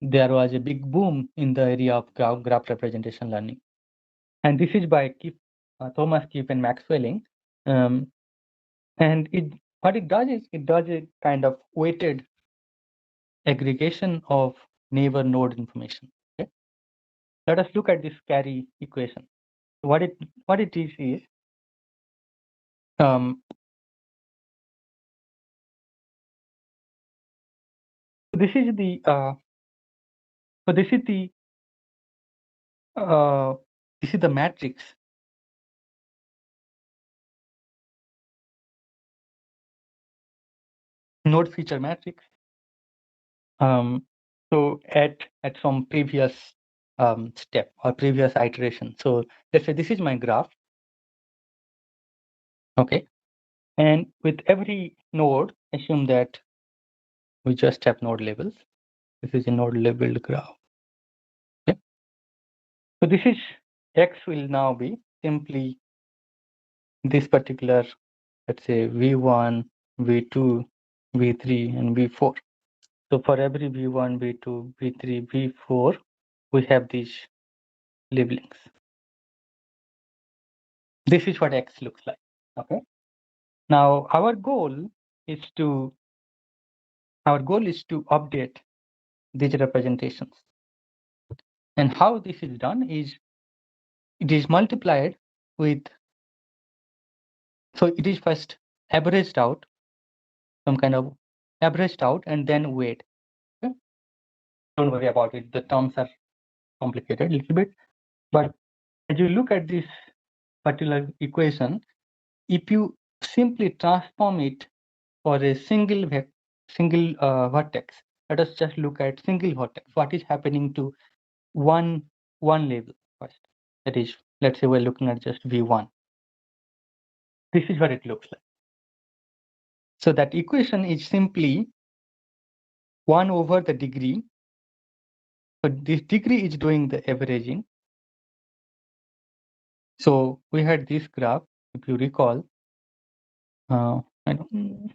there was a big boom in the area of graph representation learning. And this is by Thomas Keep and Maxwelling. And what it does is it does a kind of weighted aggregation of neighbor node information. Okay? Let us look at this carry equation. What it is this is the matrix. Node feature matrix. So at some previous step or previous iteration. So let's say this is my graph. Okay. And with every node, assume that we just have node labels. This is a node labeled graph. Okay. So this is X will now be simply this particular, let's say V1, V2, V3, and V4. So for every V1, V2, V3, V4, we have these labelings. This is what X looks like. Okay. Now our goal is to update these representations. And how this is done is it is multiplied with, so it is first averaged out, some kind of averaged out, and then weight. Okay? Don't worry about it. The terms are complicated a little bit. But as you look at this particular equation, if you simply transform it for a single vertex, let us just look at single vertex. What is happening to one label first? That is, let's say we're looking at just V1. This is what it looks like. So that equation is simply 1 over the degree. So this degree is doing the averaging. So we had this graph, if you recall. I don't,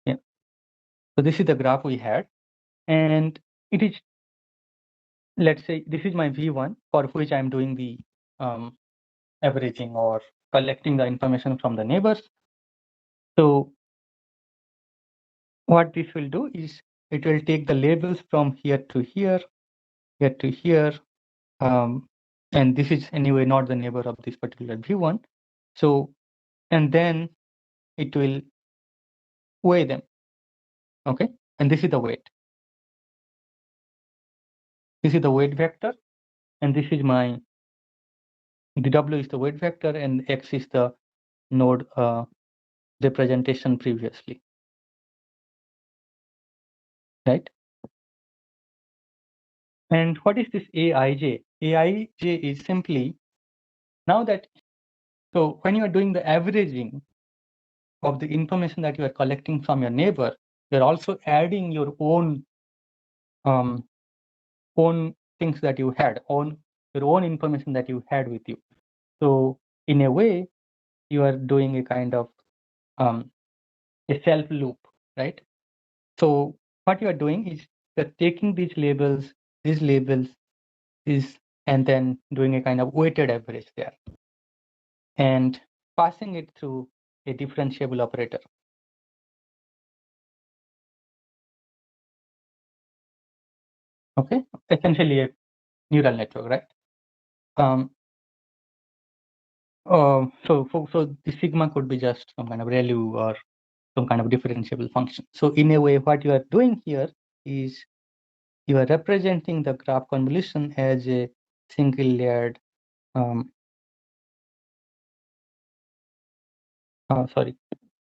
yeah. So this is the graph we had, and it is, let's say, this is my V1 for which I'm doing the averaging or collecting the information from the neighbors. So what this will do is it will take the labels from here to here, here to here, and this is anyway not the neighbor of this particular V1. So, and then it will weigh them. Okay, and this is the weight. This is the weight vector, and this is my, the W is the weight vector, and X is the node representation previously. Right? And what is this AIJ? AIJ is simply, now that, so when you are doing the averaging of the information that you are collecting from your neighbor, you're also adding your own things that you had, your own information that you had with you. So in a way, you are doing a kind of a self loop, right? So what you are doing is you're taking these labels, and then doing a kind of weighted average there, and passing it through a differentiable operator. Okay, essentially a neural network, right? So the sigma could be just some kind of ReLU or some kind of differentiable function. So in a way, what you are doing here is you are representing the graph convolution as a single layered, sorry,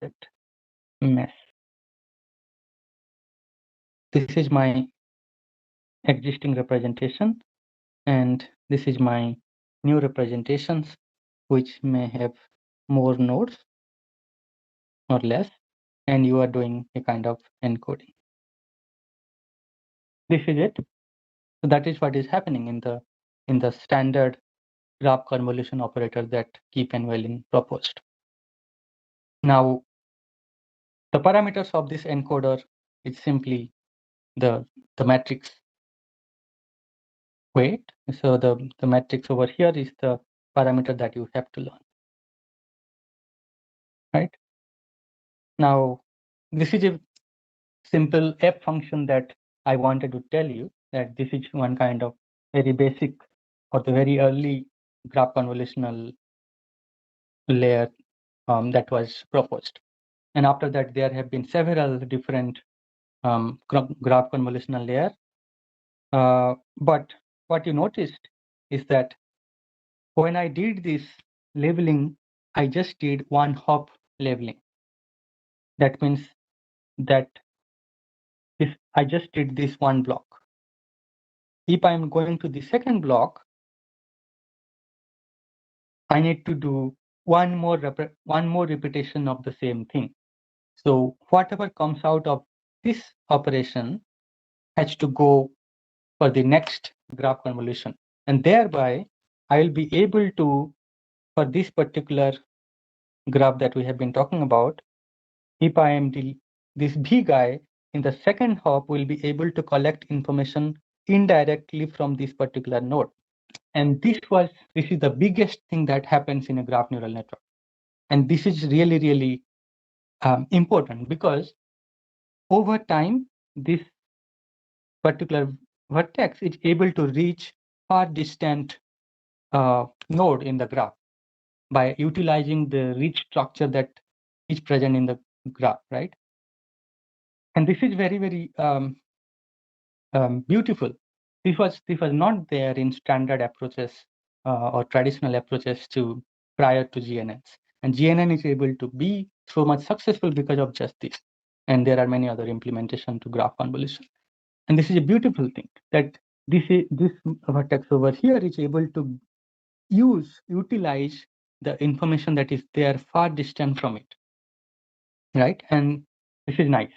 that mess. This is my existing representation, and this is my new representations, which may have more nodes or less, and you are doing a kind of encoding. This is it. So that is what is happening in the standard graph convolution operator that Keep and Whelan proposed. Now, the parameters of this encoder is simply the matrix weight. So the matrix over here is the parameter that you have to learn. Right? Now, this is a simple f function that I wanted to tell you that this is one kind of very basic or the very early graph convolutional layer that was proposed. And after that, there have been several different graph convolutional layer. But what you noticed is that when I did this labeling, I just did one hop labeling. That means that I just did this one block. if I'm going to the second block, I need to do one more repetition of the same thing. So whatever comes out of this operation has to go for the next graph convolution. And thereby, I will be able to, for this particular graph that we have been talking about, if I am this B guy, in the second hop, will be able to collect information indirectly from this particular node. And this is the biggest thing that happens in a graph neural network. And this is really, really important because over time, this particular vertex is able to reach far distant node in the graph by utilizing the rich structure that is present in the graph, right? And this is very, very beautiful. This was not there in standard approaches or traditional approaches to prior to GNNs. And GNN is able to be so much successful because of just this. And there are many other implementations to graph convolution. And this is a beautiful thing that this vertex over here is able to utilize the information that is there far distant from it, right? And this is nice.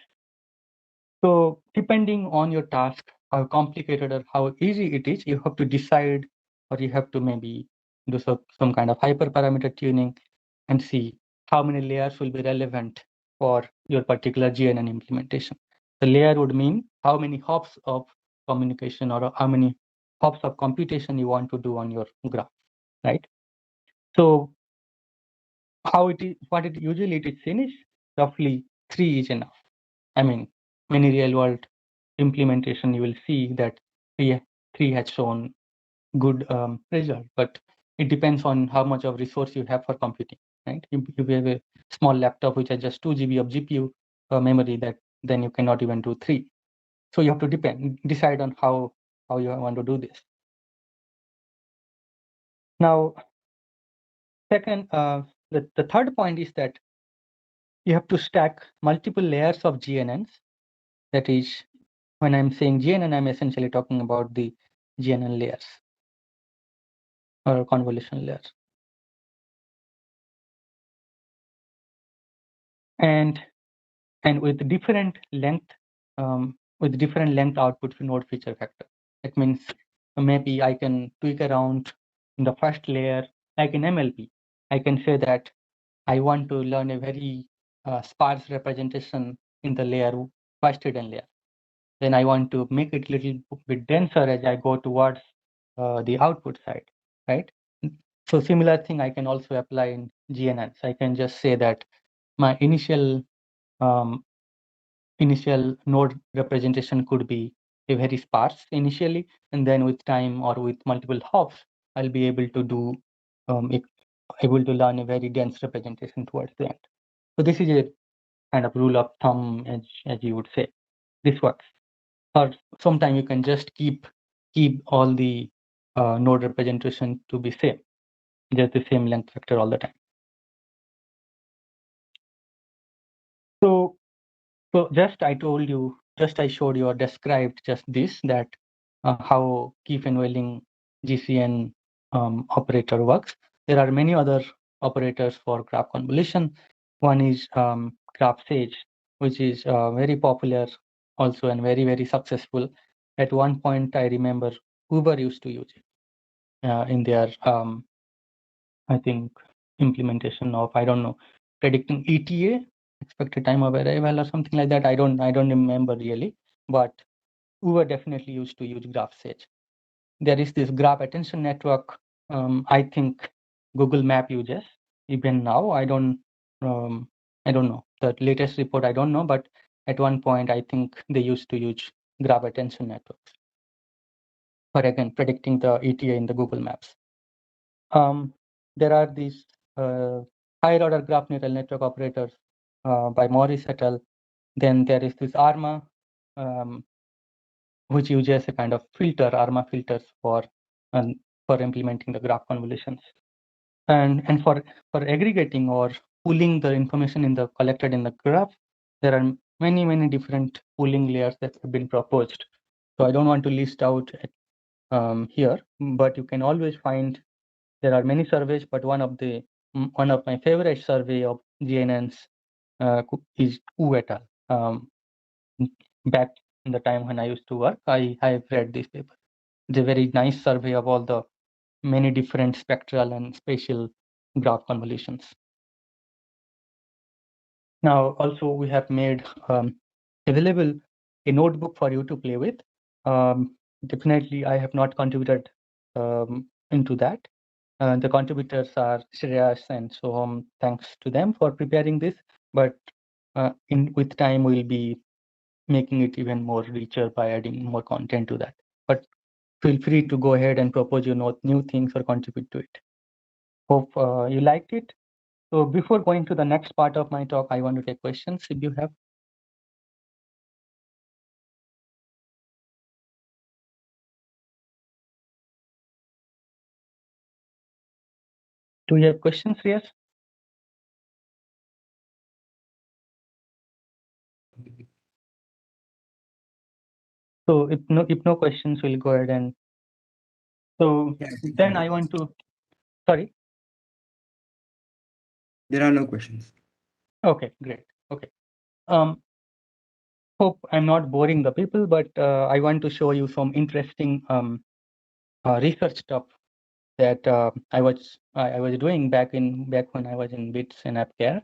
So depending on your task, how complicated or how easy it is, you have to decide, or you have to maybe do some kind of hyperparameter tuning and see how many layers will be relevant for your particular GNN implementation. The layer would mean how many hops of communication or how many hops of computation you want to do on your graph, right? So what it usually it is seen is roughly 3 is enough. I mean, many real world implementation, you will see that 3 has shown good result, but it depends on how much of resource you have for computing, right? If you have a small laptop which has just 2 GB of GPU memory, that then you cannot even do 3. So you have to decide on how you want to do this. Now, second, the third point is that you have to stack multiple layers of GNNs. That is, when I'm saying GNN, I'm essentially talking about the GNN layers or convolution layers. And with different length output node feature factor. It means maybe I can tweak around in the first layer, like in MLP. I can say that I want to learn a very sparse representation in the first hidden layer. Then I want to make it a little bit denser as I go towards the output side, right? So similar thing I can also apply in GNNs. I can just say that my initial node representation could be a very sparse initially, and then with time or with multiple hops, I'll be able to do able to learn a very dense representation towards the end. So this is a kind of rule of thumb, as you would say. This works. Or sometimes you can just keep all the node representation to be same, just the same length factor all the time. So just I showed you or described just this, that how key-fenwelling GCN operator works. There are many other operators for graph convolution. One is graph sage, which is very popular also and very, very successful. At one point, I remember Uber used to use it in their, I think, implementation of, I don't know, predicting ETA, expected time of arrival or something like that. I don't remember really, but Uber definitely used to use graph sage. There is this graph attention network. I think Google Map uses even now. I don't know the latest report. I don't know, but at one point I think they used to use graph attention networks for again predicting the ETA in the Google Maps. There are these higher order graph neural network operators by Morris et al. Then there is this ARMA, which uses a kind of ARMA filters for implementing the graph convolutions. And for aggregating or pooling the information collected in the graph, there are many different pooling layers that have been proposed. So I don't want to list out here, but you can always find, there are many surveys, but one of my favorite survey of GNNs is Wu et al. Back in the time when I used to work, I have read this paper. It's a very nice survey of all the many different spectral and spatial graph convolutions. Now, also we have made available a notebook for you to play with. Definitely, I have not contributed into that. The contributors are Shreyas and so on. Thanks to them for preparing this. But with time, we'll be making it even more richer by adding more content to that. But feel free to go ahead and propose your new things or contribute to it. Hope you liked it. So before going to the next part of my talk, I want to take questions if you have. Do you have questions, Riyas? So if no questions, we'll go ahead and so Yeah, then I want to, sorry. There are no questions. Okay, great. Okay. Hope I'm not boring the people, but I want to show you some interesting research stuff that I was doing back when I was in BITS and AppCare,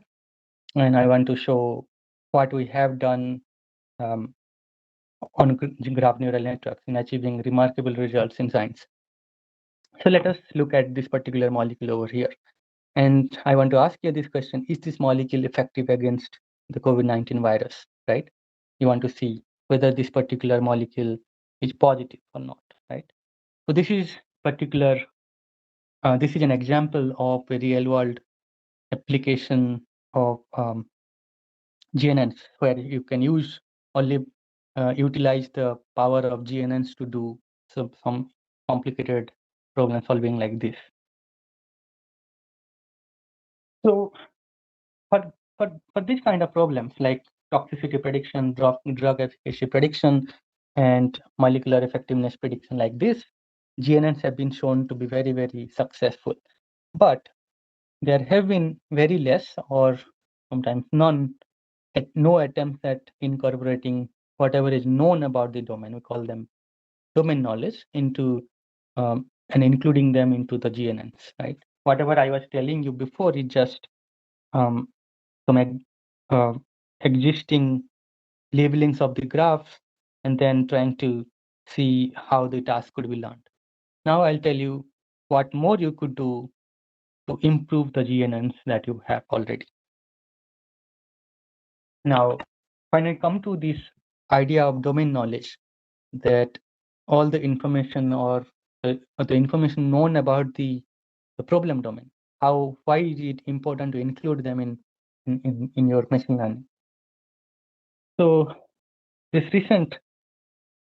and I want to show what we have done on graph neural networks in achieving remarkable results in science. So let us look at this particular molecule over here. And I want to ask you this question: is this molecule effective against the COVID-19 virus, right? You want to see whether this particular molecule is positive or not, right? So this is this is an example of a real-world application of GNNs, where you can utilize the power of GNNs to do some complicated problem solving like this. So for this kind of problems like toxicity prediction, drug efficacy prediction, and molecular effectiveness prediction like this, GNNs have been shown to be very, very successful. But there have been very less or sometimes no attempts at incorporating whatever is known about the domain, we call them domain knowledge, into and including them into the GNNs, right? Whatever I was telling you before is just some existing labelings of the graphs and then trying to see how the task could be learned. Now I'll tell you what more you could do to improve the GNNs that you have already. Now, when I come to this idea of domain knowledge, that all the information or the information known about the problem domain, why is it important to include them in your machine learning? So this recent,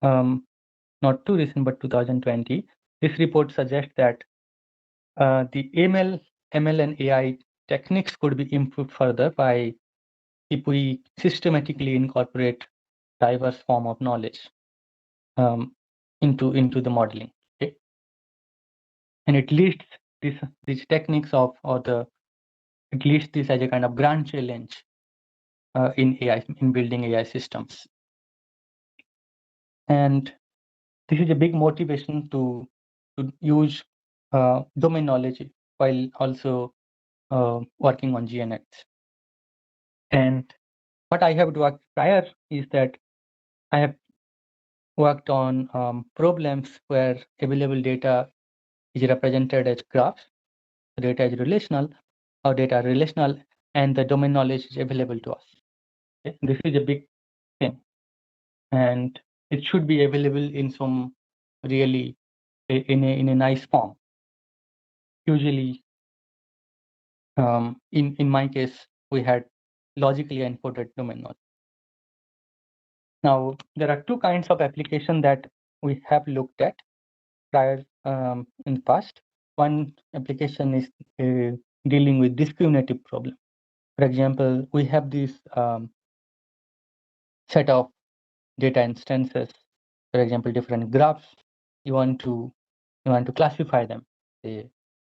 not too recent, but 2020, this report suggests that the ML and AI techniques could be improved further by if we systematically incorporate diverse form of knowledge into the modeling. Okay? And it lists these techniques it lists this as a kind of grand challenge in building AI systems. And this is a big motivation to use domain knowledge while also working on GNNs. And what I have worked prior is that I have worked on problems where available data is represented as graphs, data is relational, or data are relational, and the domain knowledge is available to us. Okay? This is a big thing. And it should be available in some really in a nice form. Usually, in my case, we had logically encoded domain knowledge. Now, there are two kinds of application that we have looked at prior in the past. One application is dealing with discriminative problem. For example, we have this set of data instances, for example, different graphs you want to classify them, say,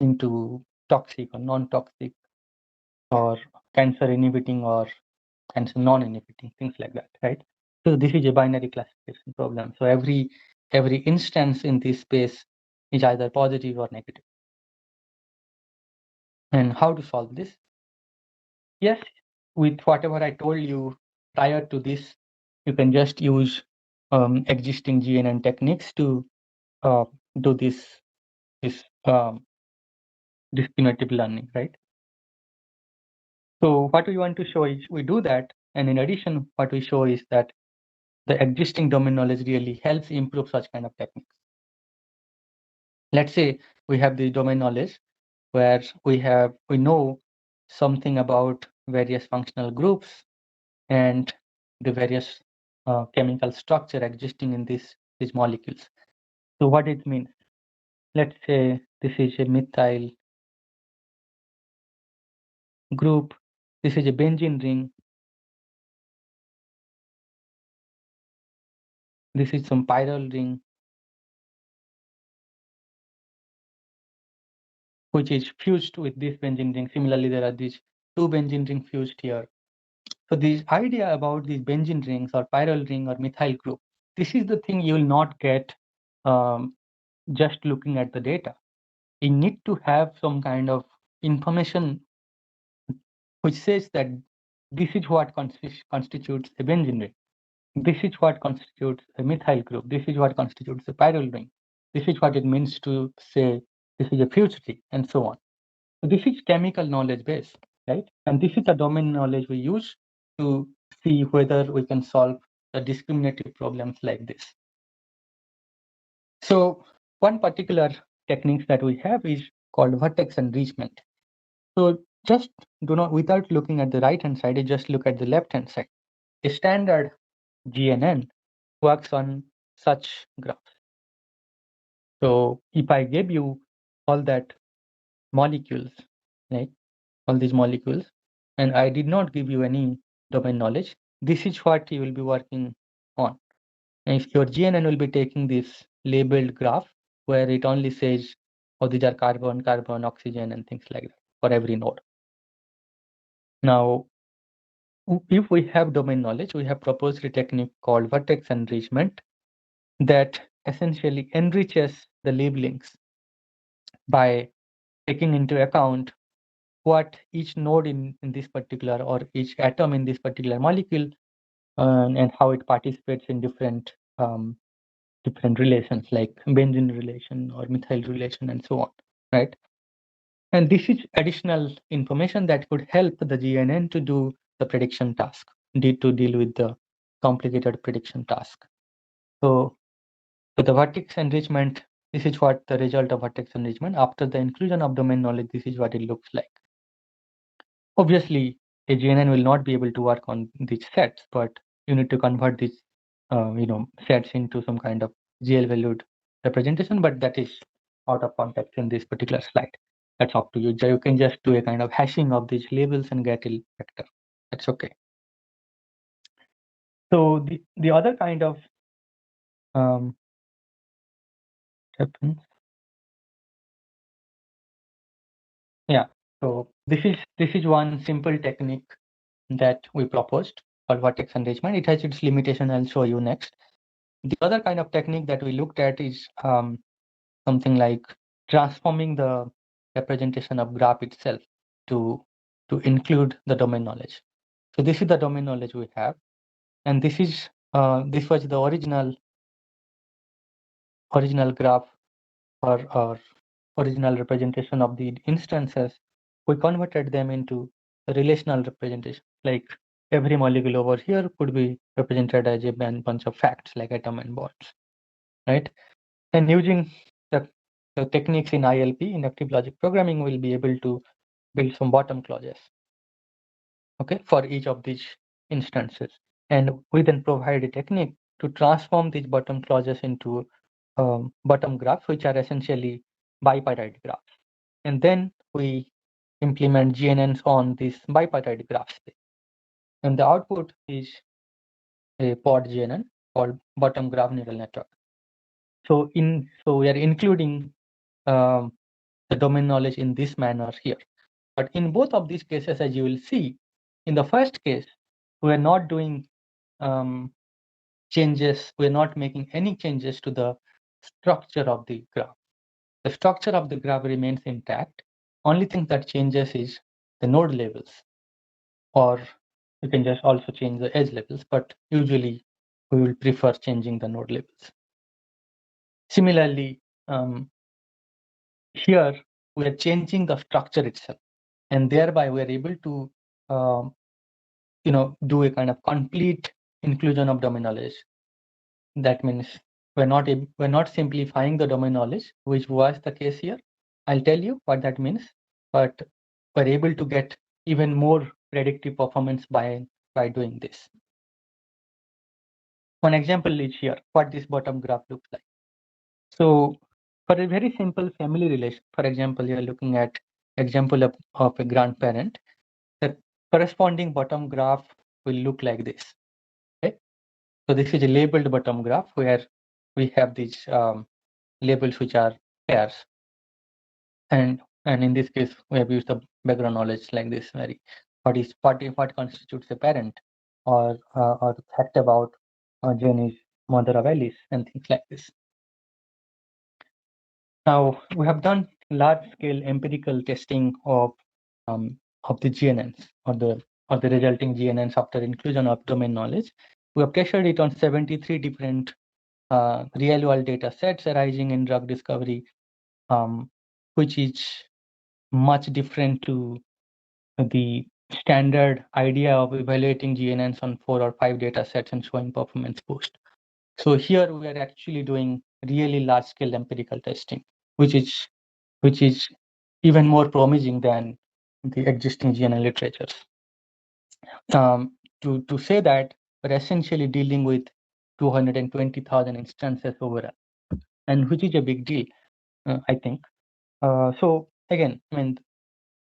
into toxic or non-toxic, or cancer inhibiting or cancer non-inhibiting, things like that, right? So this is a binary classification problem. So every instance in this space is either positive or negative. And how to solve this? Yes, with whatever I told you prior to this, you can just use existing GNN techniques to do this discriminative learning, right? So what we want to show is we do that, and in addition, what we show is that the existing domain knowledge really helps improve such kind of techniques. Let's say we have the domain knowledge where we know something about various functional groups and the various chemical structure existing in these molecules. So what it means? Let's say this is a methyl group. This is a benzene ring. This is some pyrrole ring, which is fused with this benzene ring. Similarly, there are these two benzene rings fused here. So this idea about these benzene rings or pyrrole ring or methyl group, this is the thing you will not get just looking at the data. You need to have some kind of information which says that this is what constitutes a benzene ring. This is what constitutes a methyl group. This is what constitutes a pyrrole ring. This is what it means to say this is a fused ring, and so on. So this is chemical knowledge base, right? And this is the domain knowledge we use to see whether we can solve the discriminative problems like this. So one particular technique that we have is called vertex enrichment. So just do not, without looking at the right-hand side, you just look at the left-hand side. A standard GNN works on such graphs. So if I gave you all that molecules, right, all these molecules, and I did not give you any domain knowledge, this is what you will be working on. And if your GNN will be taking this labeled graph where it only says, oh, these are carbon, carbon, oxygen, and things like that for every node. Now, if we have domain knowledge, we have proposed a technique called vertex enrichment that essentially enriches the labelings by taking into account what each node in this particular, or each atom in this particular molecule, and how it participates in different relations like benzene relation or methyl relation and so on, right? And this is additional information that could help the GNN to do the prediction task, to deal with the complicated prediction task. So the vertex enrichment, this is what the result of vertex enrichment. After the inclusion of domain knowledge, this is what it looks like. Obviously, a GNN will not be able to work on these sets, but you need to convert these sets into some kind of GL valued representation, but that is out of context in this particular slide. That's up to you. You can just do a kind of hashing of these labels and get a vector. That's okay. So the other kind of happens. Yeah. So this is one simple technique that we proposed called vertex enrichment. It has its limitation. I'll show you next. The other kind of technique that we looked at is something like transforming the representation of graph itself to include the domain knowledge. So this is the domain knowledge we have, and this was the original graph or original representation of the instances. We converted them into a relational representation, like every molecule over here could be represented as a bunch of facts like atom and bonds, right? And using the techniques in ILP, inductive logic programming, will be able to build some bottom clauses, okay, for each of these instances. And we then provide a technique to transform these bottom clauses into bottom graphs, which are essentially bipartite graphs. And then we implement GNNs on this bipartite graph space. And the output is a pod GNN called bottom graph neural network. So we are including the domain knowledge in this manner here. But in both of these cases, as you will see, in the first case, we are not doing changes. We are not making any changes to the structure of the graph. The structure of the graph remains intact. Only thing that changes is the node labels, or you can just also change the edge labels, but usually we will prefer changing the node labels. Similarly, here we are changing the structure itself, and thereby we are able to do a kind of complete inclusion of domain knowledge. That means we're not simplifying the domain knowledge, which was the case here. I'll tell you what that means, but we're able to get even more predictive performance by doing this. One example is here, what this bottom graph looks like. So for a very simple family relation, for example, you're looking at example of a grandparent, the corresponding bottom graph will look like this. Okay, so this is a labeled bottom graph where we have these labels which are pairs, and in this case we have used the background knowledge like this. What constitutes a parent, or fact about Jenny's mother of Alice, and things like this. Now we have done large-scale empirical testing of the GNNs, or the resulting GNNs after inclusion of domain knowledge. We have tested it on 73 different real-world data sets arising in drug discovery, which is much different to the standard idea of evaluating GNNs on 4 or 5 data sets and showing performance boost. So here we are actually doing really large-scale empirical testing, which is even more promising than the existing GNN literatures. To say that we're essentially dealing with 220,000 instances overall, and which is a big deal, I think. So again, I mean,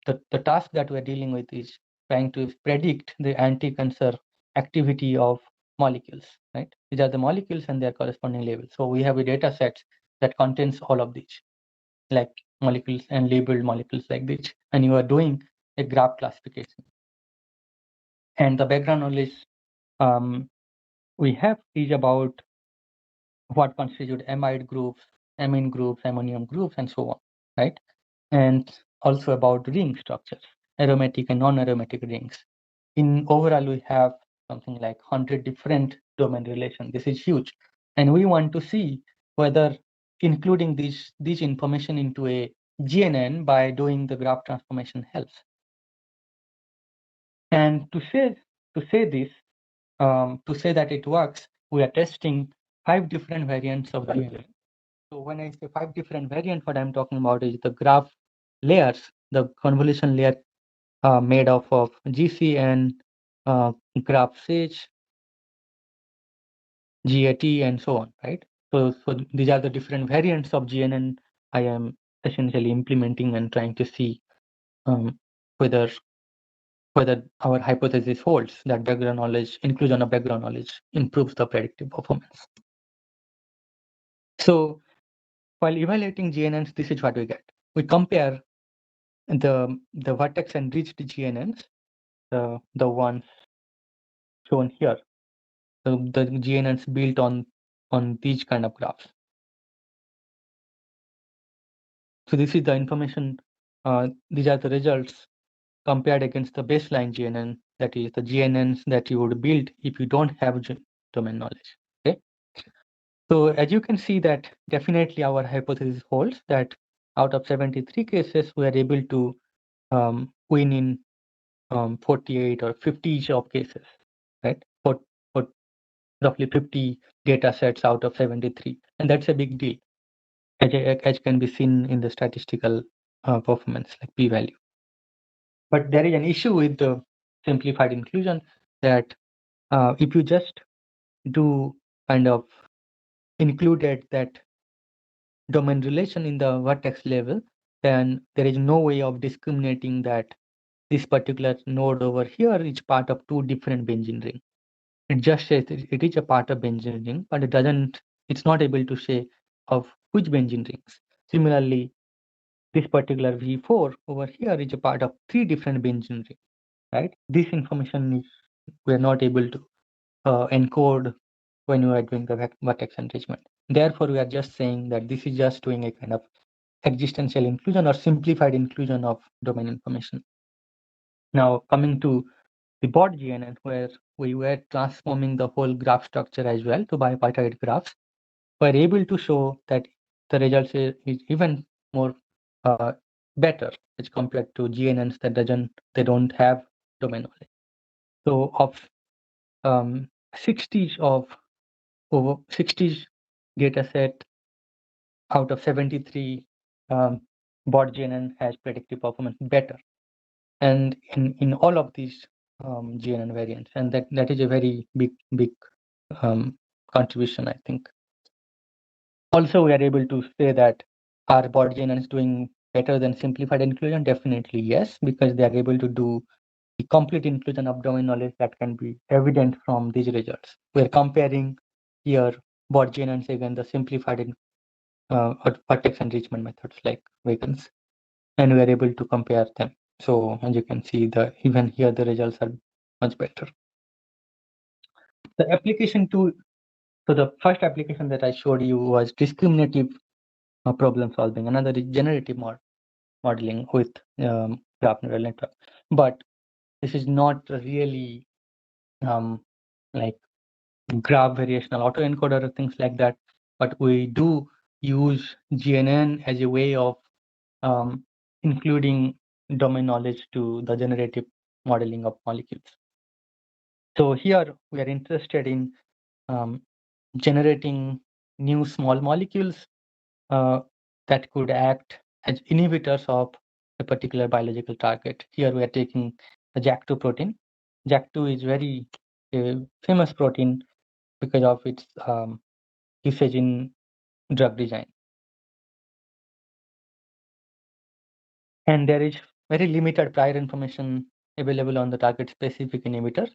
the task that we're dealing with is trying to predict the anti-cancer activity of molecules, right? These are the molecules and their corresponding labels. So we have a data set that contains all of these, like molecules and labeled molecules like this, and you are doing a graph classification. And the background knowledge we have is about what constitute amide groups, amine groups, ammonium groups, and so on, right? And also about ring structures, aromatic and non-aromatic rings. In overall, we have something like 100 different domain relations. This is huge. And we want to see whether including this information into a GNN by doing the graph transformation helps. And to say this, to say that it works, we are testing 5 different variants of GNN. So when I say 5 different variants, what I'm talking about is the graph layers, the convolution layer made of GCN, graph SAGE, GAT, and so on, right? So these are the different variants of GNN I am essentially implementing and trying to see whether our hypothesis holds that background knowledge, inclusion of background knowledge, improves the predictive performance. So while evaluating GNNs, this is what we get. We compare the vertex enriched GNNs, the ones shown here, the GNNs built on these kind of graphs. So this is the information. These are the results compared against the baseline GNN, that is the GNNs that you would build if you don't have domain knowledge. Okay. So as you can see that definitely our hypothesis holds that out of 73 cases, we are able to win in 48 or 50 of cases, right? For roughly 50 data sets out of 73. And that's a big deal, as can be seen in the statistical performance, like p-value. But there is an issue with the simplified inclusion that if you just do kind of included that domain relation in the vertex level, then there is no way of discriminating that this particular node over here is part of 2 different benzene rings. It just says it is a part of benzene ring, but it's not able to say of which benzene rings. Similarly, this particular V4 over here is a part of 3 different benzene rings, right? This information is we are not able to encode when you are doing the vertex enrichment. Therefore, we are just saying that this is just doing a kind of existential inclusion or simplified inclusion of domain information. Now, coming to the bot GNN, where we were transforming the whole graph structure as well to bipartite graphs, we're able to show that the results is even more better as compared to GNNs that they don't have domain knowledge. So of 60 of over 60 data set out of 73, bot GNN has predictive performance better, and in all of these GNN variants, and that is a very big contribution, I think. Also, we are able to say that our bot GNN is doing better than simplified inclusion. Definitely yes, because they are able to do the complete inclusion of domain knowledge that can be evident from these results. We're comparing here bot GNNs against the simplified vertex enrichment methods like vegans, and we are able to compare them. So as you can see, even here the results are much better. The application to so the first application that I showed you was discriminative problem solving. Another is generative modeling with graph neural network. But this is not really like graph variational autoencoder or things like that. But we do use GNN as a way of including domain knowledge to the generative modeling of molecules. So here we are interested in generating new small molecules that could act as inhibitors of a particular biological target. Here we are taking the JAK2 protein. JAK2 is very famous protein because of its usage in drug design. And there is very limited prior information available on the target specific inhibitor.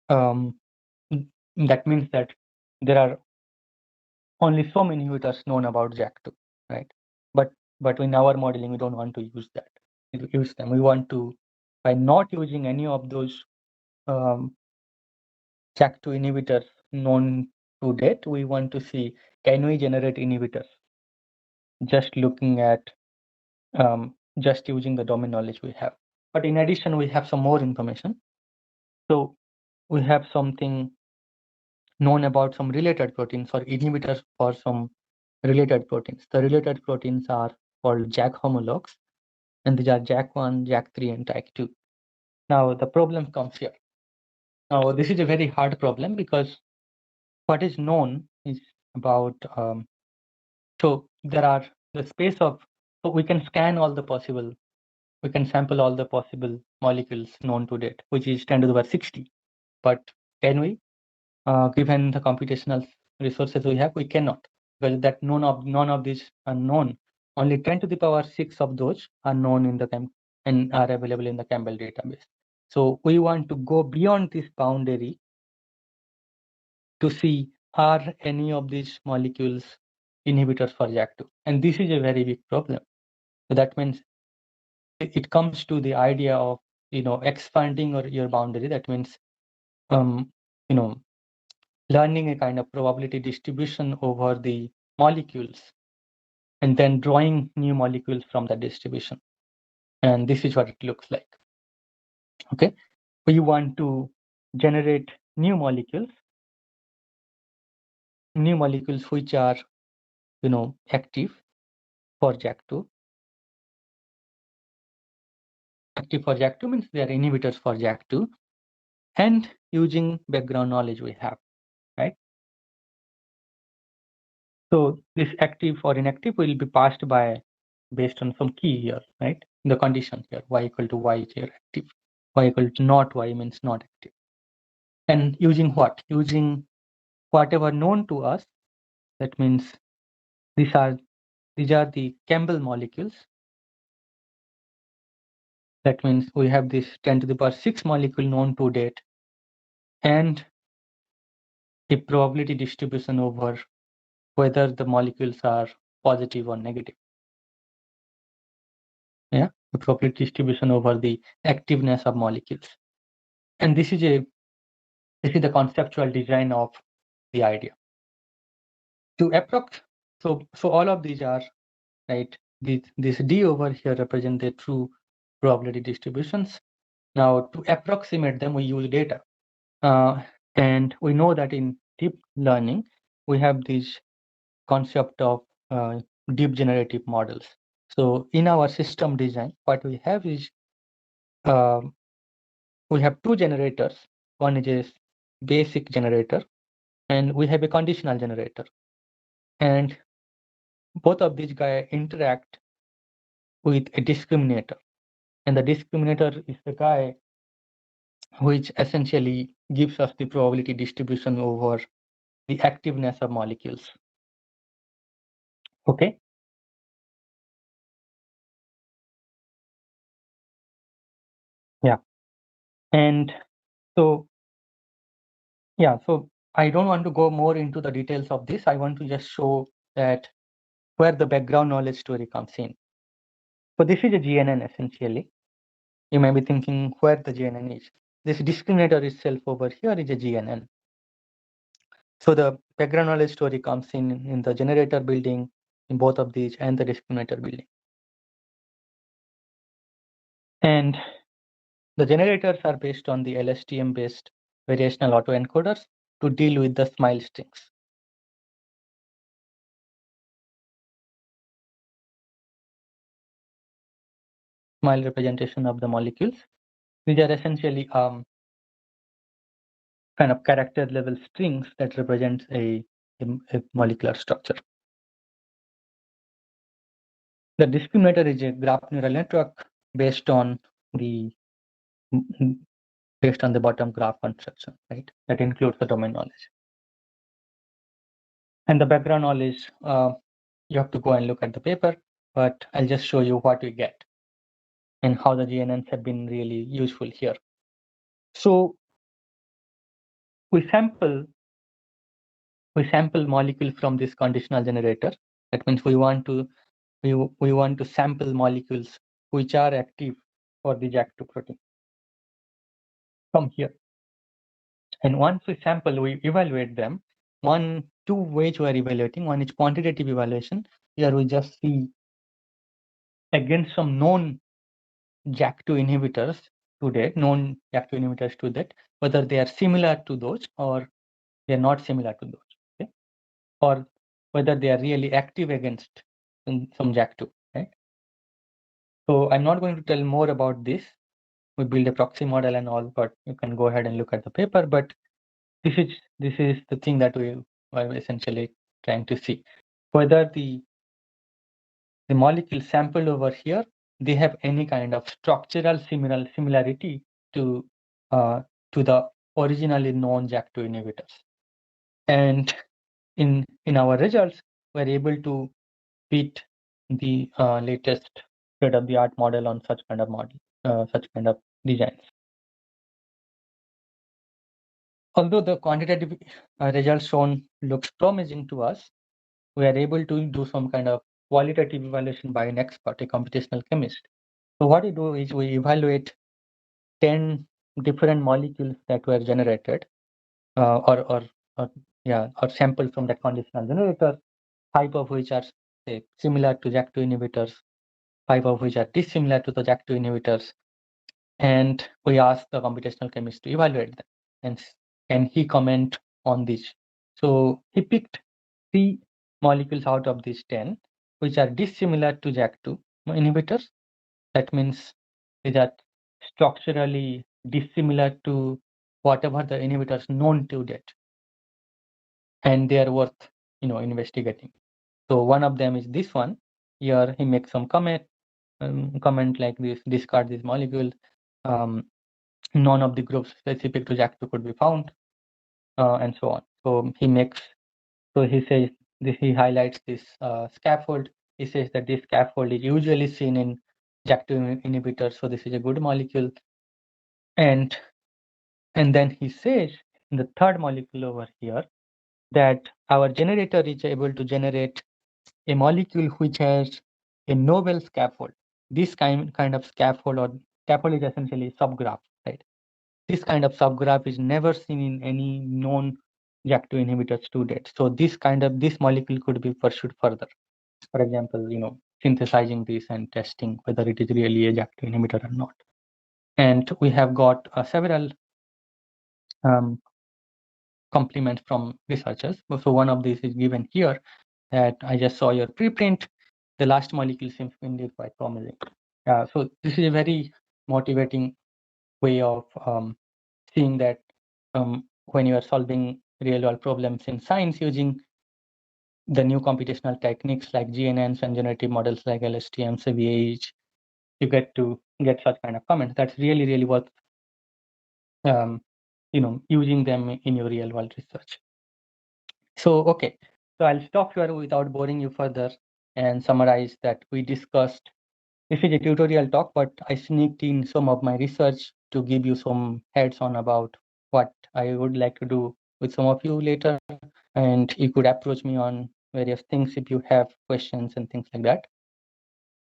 That means that there are only so many inhibitors known about JAK2, right? But in our modeling, we don't want to use that. Use them. We want to, by not using any of those JAK2 inhibitors known to date, we want to see, can we generate inhibitors? Just looking at just using the domain knowledge we have. But in addition, we have some more information. So we have something known about some related proteins or inhibitors for some related proteins. The related proteins are called JAK homologs, and these are JAK1, JAK3, and TYK2. Now the problem comes here. Now this is a very hard problem because what is known is about so there are the space of so we can scan all the possible, we can sample all the possible molecules known to date, which is 10 to the power 60. But can we, given the computational resources we have, we cannot, because that none of these are known. Only 10 to the power 6 of those are known in the and are available in the Campbell database. So we want to go beyond this boundary to see are any of these molecules inhibitors for JAK2, and this is a very big problem. So that means it comes to the idea of expanding your boundary. That means learning a kind of probability distribution over the molecules and then drawing new molecules from that distribution. And this is what it looks like. Okay, we want to generate new molecules which are active for JAK2. Active for JAK2 means they are inhibitors for JAK2, and using background knowledge we have, right? So this active or inactive will be passed based on some key here, right? The condition here, y equal to y is here active, y equal to not y means not active. And using what? Using whatever known to us. That means these are the Campbell molecules. That means we have this 10 to the power 6 molecule known to date, and a probability distribution over whether the molecules are positive or negative. Yeah, the probability distribution over the activeness of molecules. And this is the conceptual design of the idea. To approx, so all of these are right. This D over here represent the true probability distributions. Now to approximate them, we use data, and we know that in deep learning we have this concept of deep generative models. So in our system design, what we have is we have two generators. One is a basic generator, and we have a conditional generator. And both of these guys interact with a discriminator. And the discriminator is the guy which essentially gives us the probability distribution over the activeness of molecules. Okay. Yeah. And so, yeah, so I don't want to go more into the details of this. I want to just show that where the background knowledge story comes in. So this is a GNN essentially. You may be thinking where the GNN is. This discriminator itself over here is a GNN. So the background knowledge story comes in the generator building, in both of these, and the discriminator building. And the generators are based on the LSTM-based variational autoencoders to deal with the SMILE strings. SMILE representation of the molecules. These are essentially kind of character level strings that represent a molecular structure. The discriminator is a graph neural network based on the bottom graph construction, right? That includes the domain knowledge. And the background knowledge, you have to go and look at the paper, but I'll just show you what we get and how the GNNs have been really useful here. So we sample molecule from this conditional generator. That means we want to sample molecules which are active for the JAK2 protein from here. And once we sample, we evaluate them. Two ways we are evaluating. One is quantitative evaluation. Here we just see against some known JAK2 inhibitors to that, whether they are similar to those or they are not similar to those, okay? Or whether they are really active against some JAK2, right? So I'm not going to tell more about this. We build a proxy model and all, but you can go ahead and look at the paper. But this is the thing that we are essentially trying to see, whether the molecule sampled over here, they have any kind of structural similarity to the originally known JAK2 inhibitors. And in our results, we're able to beat the latest state-of-the-art model on such kind of designs. Although the quantitative results shown looks promising to us, we are able to do some kind of qualitative evaluation by an expert, a computational chemist. So what we do is we evaluate 10 different molecules that were generated or sampled from that conditional generator, 5 of which are say, similar to JAK2 inhibitors, 5 of which are dissimilar to the JAK2 inhibitors, and we ask the computational chemist to evaluate them. And can he comment on this? So he picked 3 molecules out of these 10, which are dissimilar to JAK2 inhibitors. That means these are structurally dissimilar to whatever the inhibitors known to that, and they are worth investigating. So one of them is this one. Here he makes some comment like this: discard this molecule. None of the groups specific to JAK2 could be found, and so on. So he says this. He highlights this scaffold. He says that this scaffold is usually seen in JAK2 inhibitors, so this is a good molecule. And then he says in the third molecule over here that our generator is able to generate a molecule which has a novel scaffold. This kind of scaffold or scaffold is essentially a subgraph, right? This kind of subgraph is never seen in any known JAK2 inhibitors to date. So this molecule could be pursued further. For example, synthesizing this and testing whether it is really a JAK2 inhibitor or not. And we have got several compliments from researchers. So one of these is given here, that I just saw your preprint. The last molecule seems indeed quite promising. So this is a very motivating way of seeing that when you are solving real-world problems in science using the new computational techniques like GNNs and generative models like LSTM, CVH, you get to get such kind of comments. That's really, really worth using them in your real-world research. So, okay, so I'll stop here without boring you further and summarize that we discussed. This is a tutorial talk, but I sneaked in some of my research to give you some heads on about what I would like to do with some of you later. And you could approach me on various things if you have questions and things like that.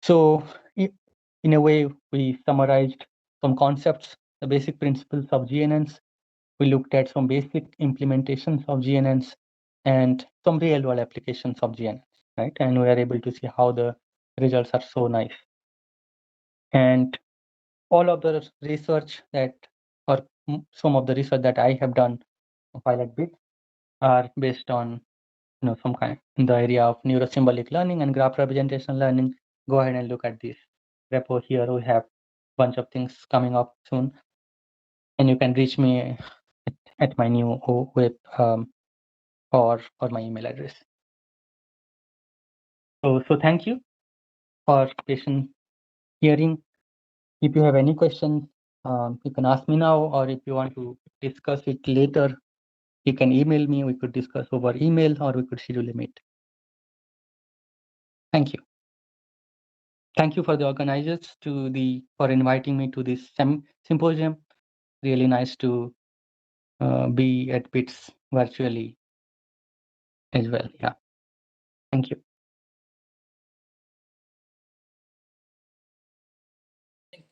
So in a way, we summarized some concepts, the basic principles of GNNs. We looked at some basic implementations of GNNs and some real-world applications of GNNs, right? And we are able to see how the results are so nice. And all of the research that, or some of the research that I have done while at BIT are based on, some kind in the area of neurosymbolic learning and graph representation learning. Go ahead and look at this repo here. We have a bunch of things coming up soon, and you can reach me at my new web or my email address. So thank you for patient hearing. If you have any questions, you can ask me now, or if you want to discuss it later, you can email me. We could discuss over email, or we could schedule a meet. Thank you. Thank you for the organizers for inviting me to this symposium. Really nice to be at BITS virtually as well. Yeah. Thank you.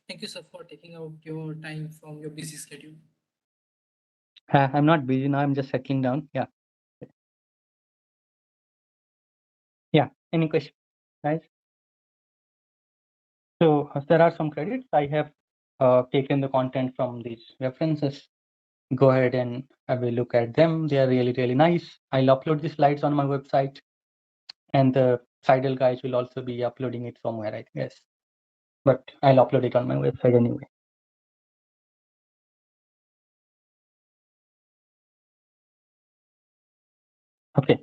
Thank you, sir, for taking out your time from your busy schedule. I'm not busy now. I'm just settling down. Yeah. Yeah. Any question, guys? So there are some credits. I have taken the content from these references. Go ahead and have a look at them. They are really, really nice. I'll upload the slides on my website, and the Sidle guys will also be uploading it somewhere, I guess. But I'll upload it on my website anyway. Okay.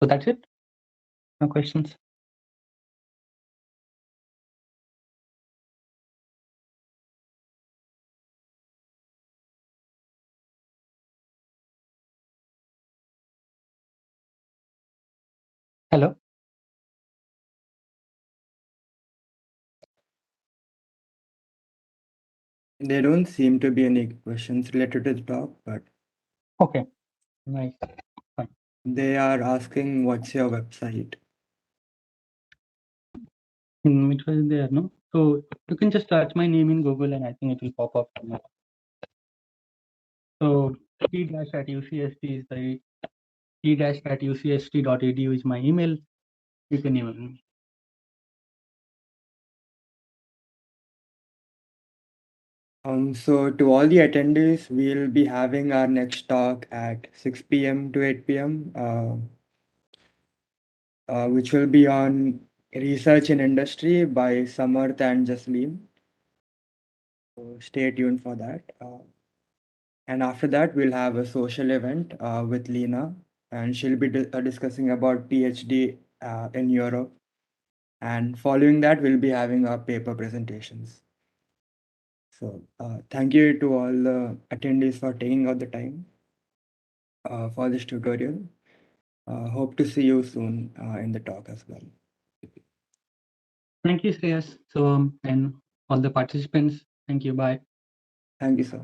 So that's it. No questions. Hello. There don't seem to be any questions related to the talk, but Okay. Nice. Fine. they are asking what's your website. It was there, no? So you can just search my name in Google, and I think it will pop up. So t-at UCST is the t-at UCST.edu is my email. You can email me. So to all the attendees, we'll be having our next talk at 6 p.m. to 8 p.m., which will be on research in industry by Samarth and Jasleen. So stay tuned for that. And after that, we'll have a social event with Lena, and she'll be discussing about PhD in Europe. And following that, we'll be having our paper presentations. So thank you to all the attendees for taking out the time for this tutorial. Hope to see you soon in the talk as well. Thank you, Shreyas. So, and all the participants, thank you. Bye. Thank you, sir.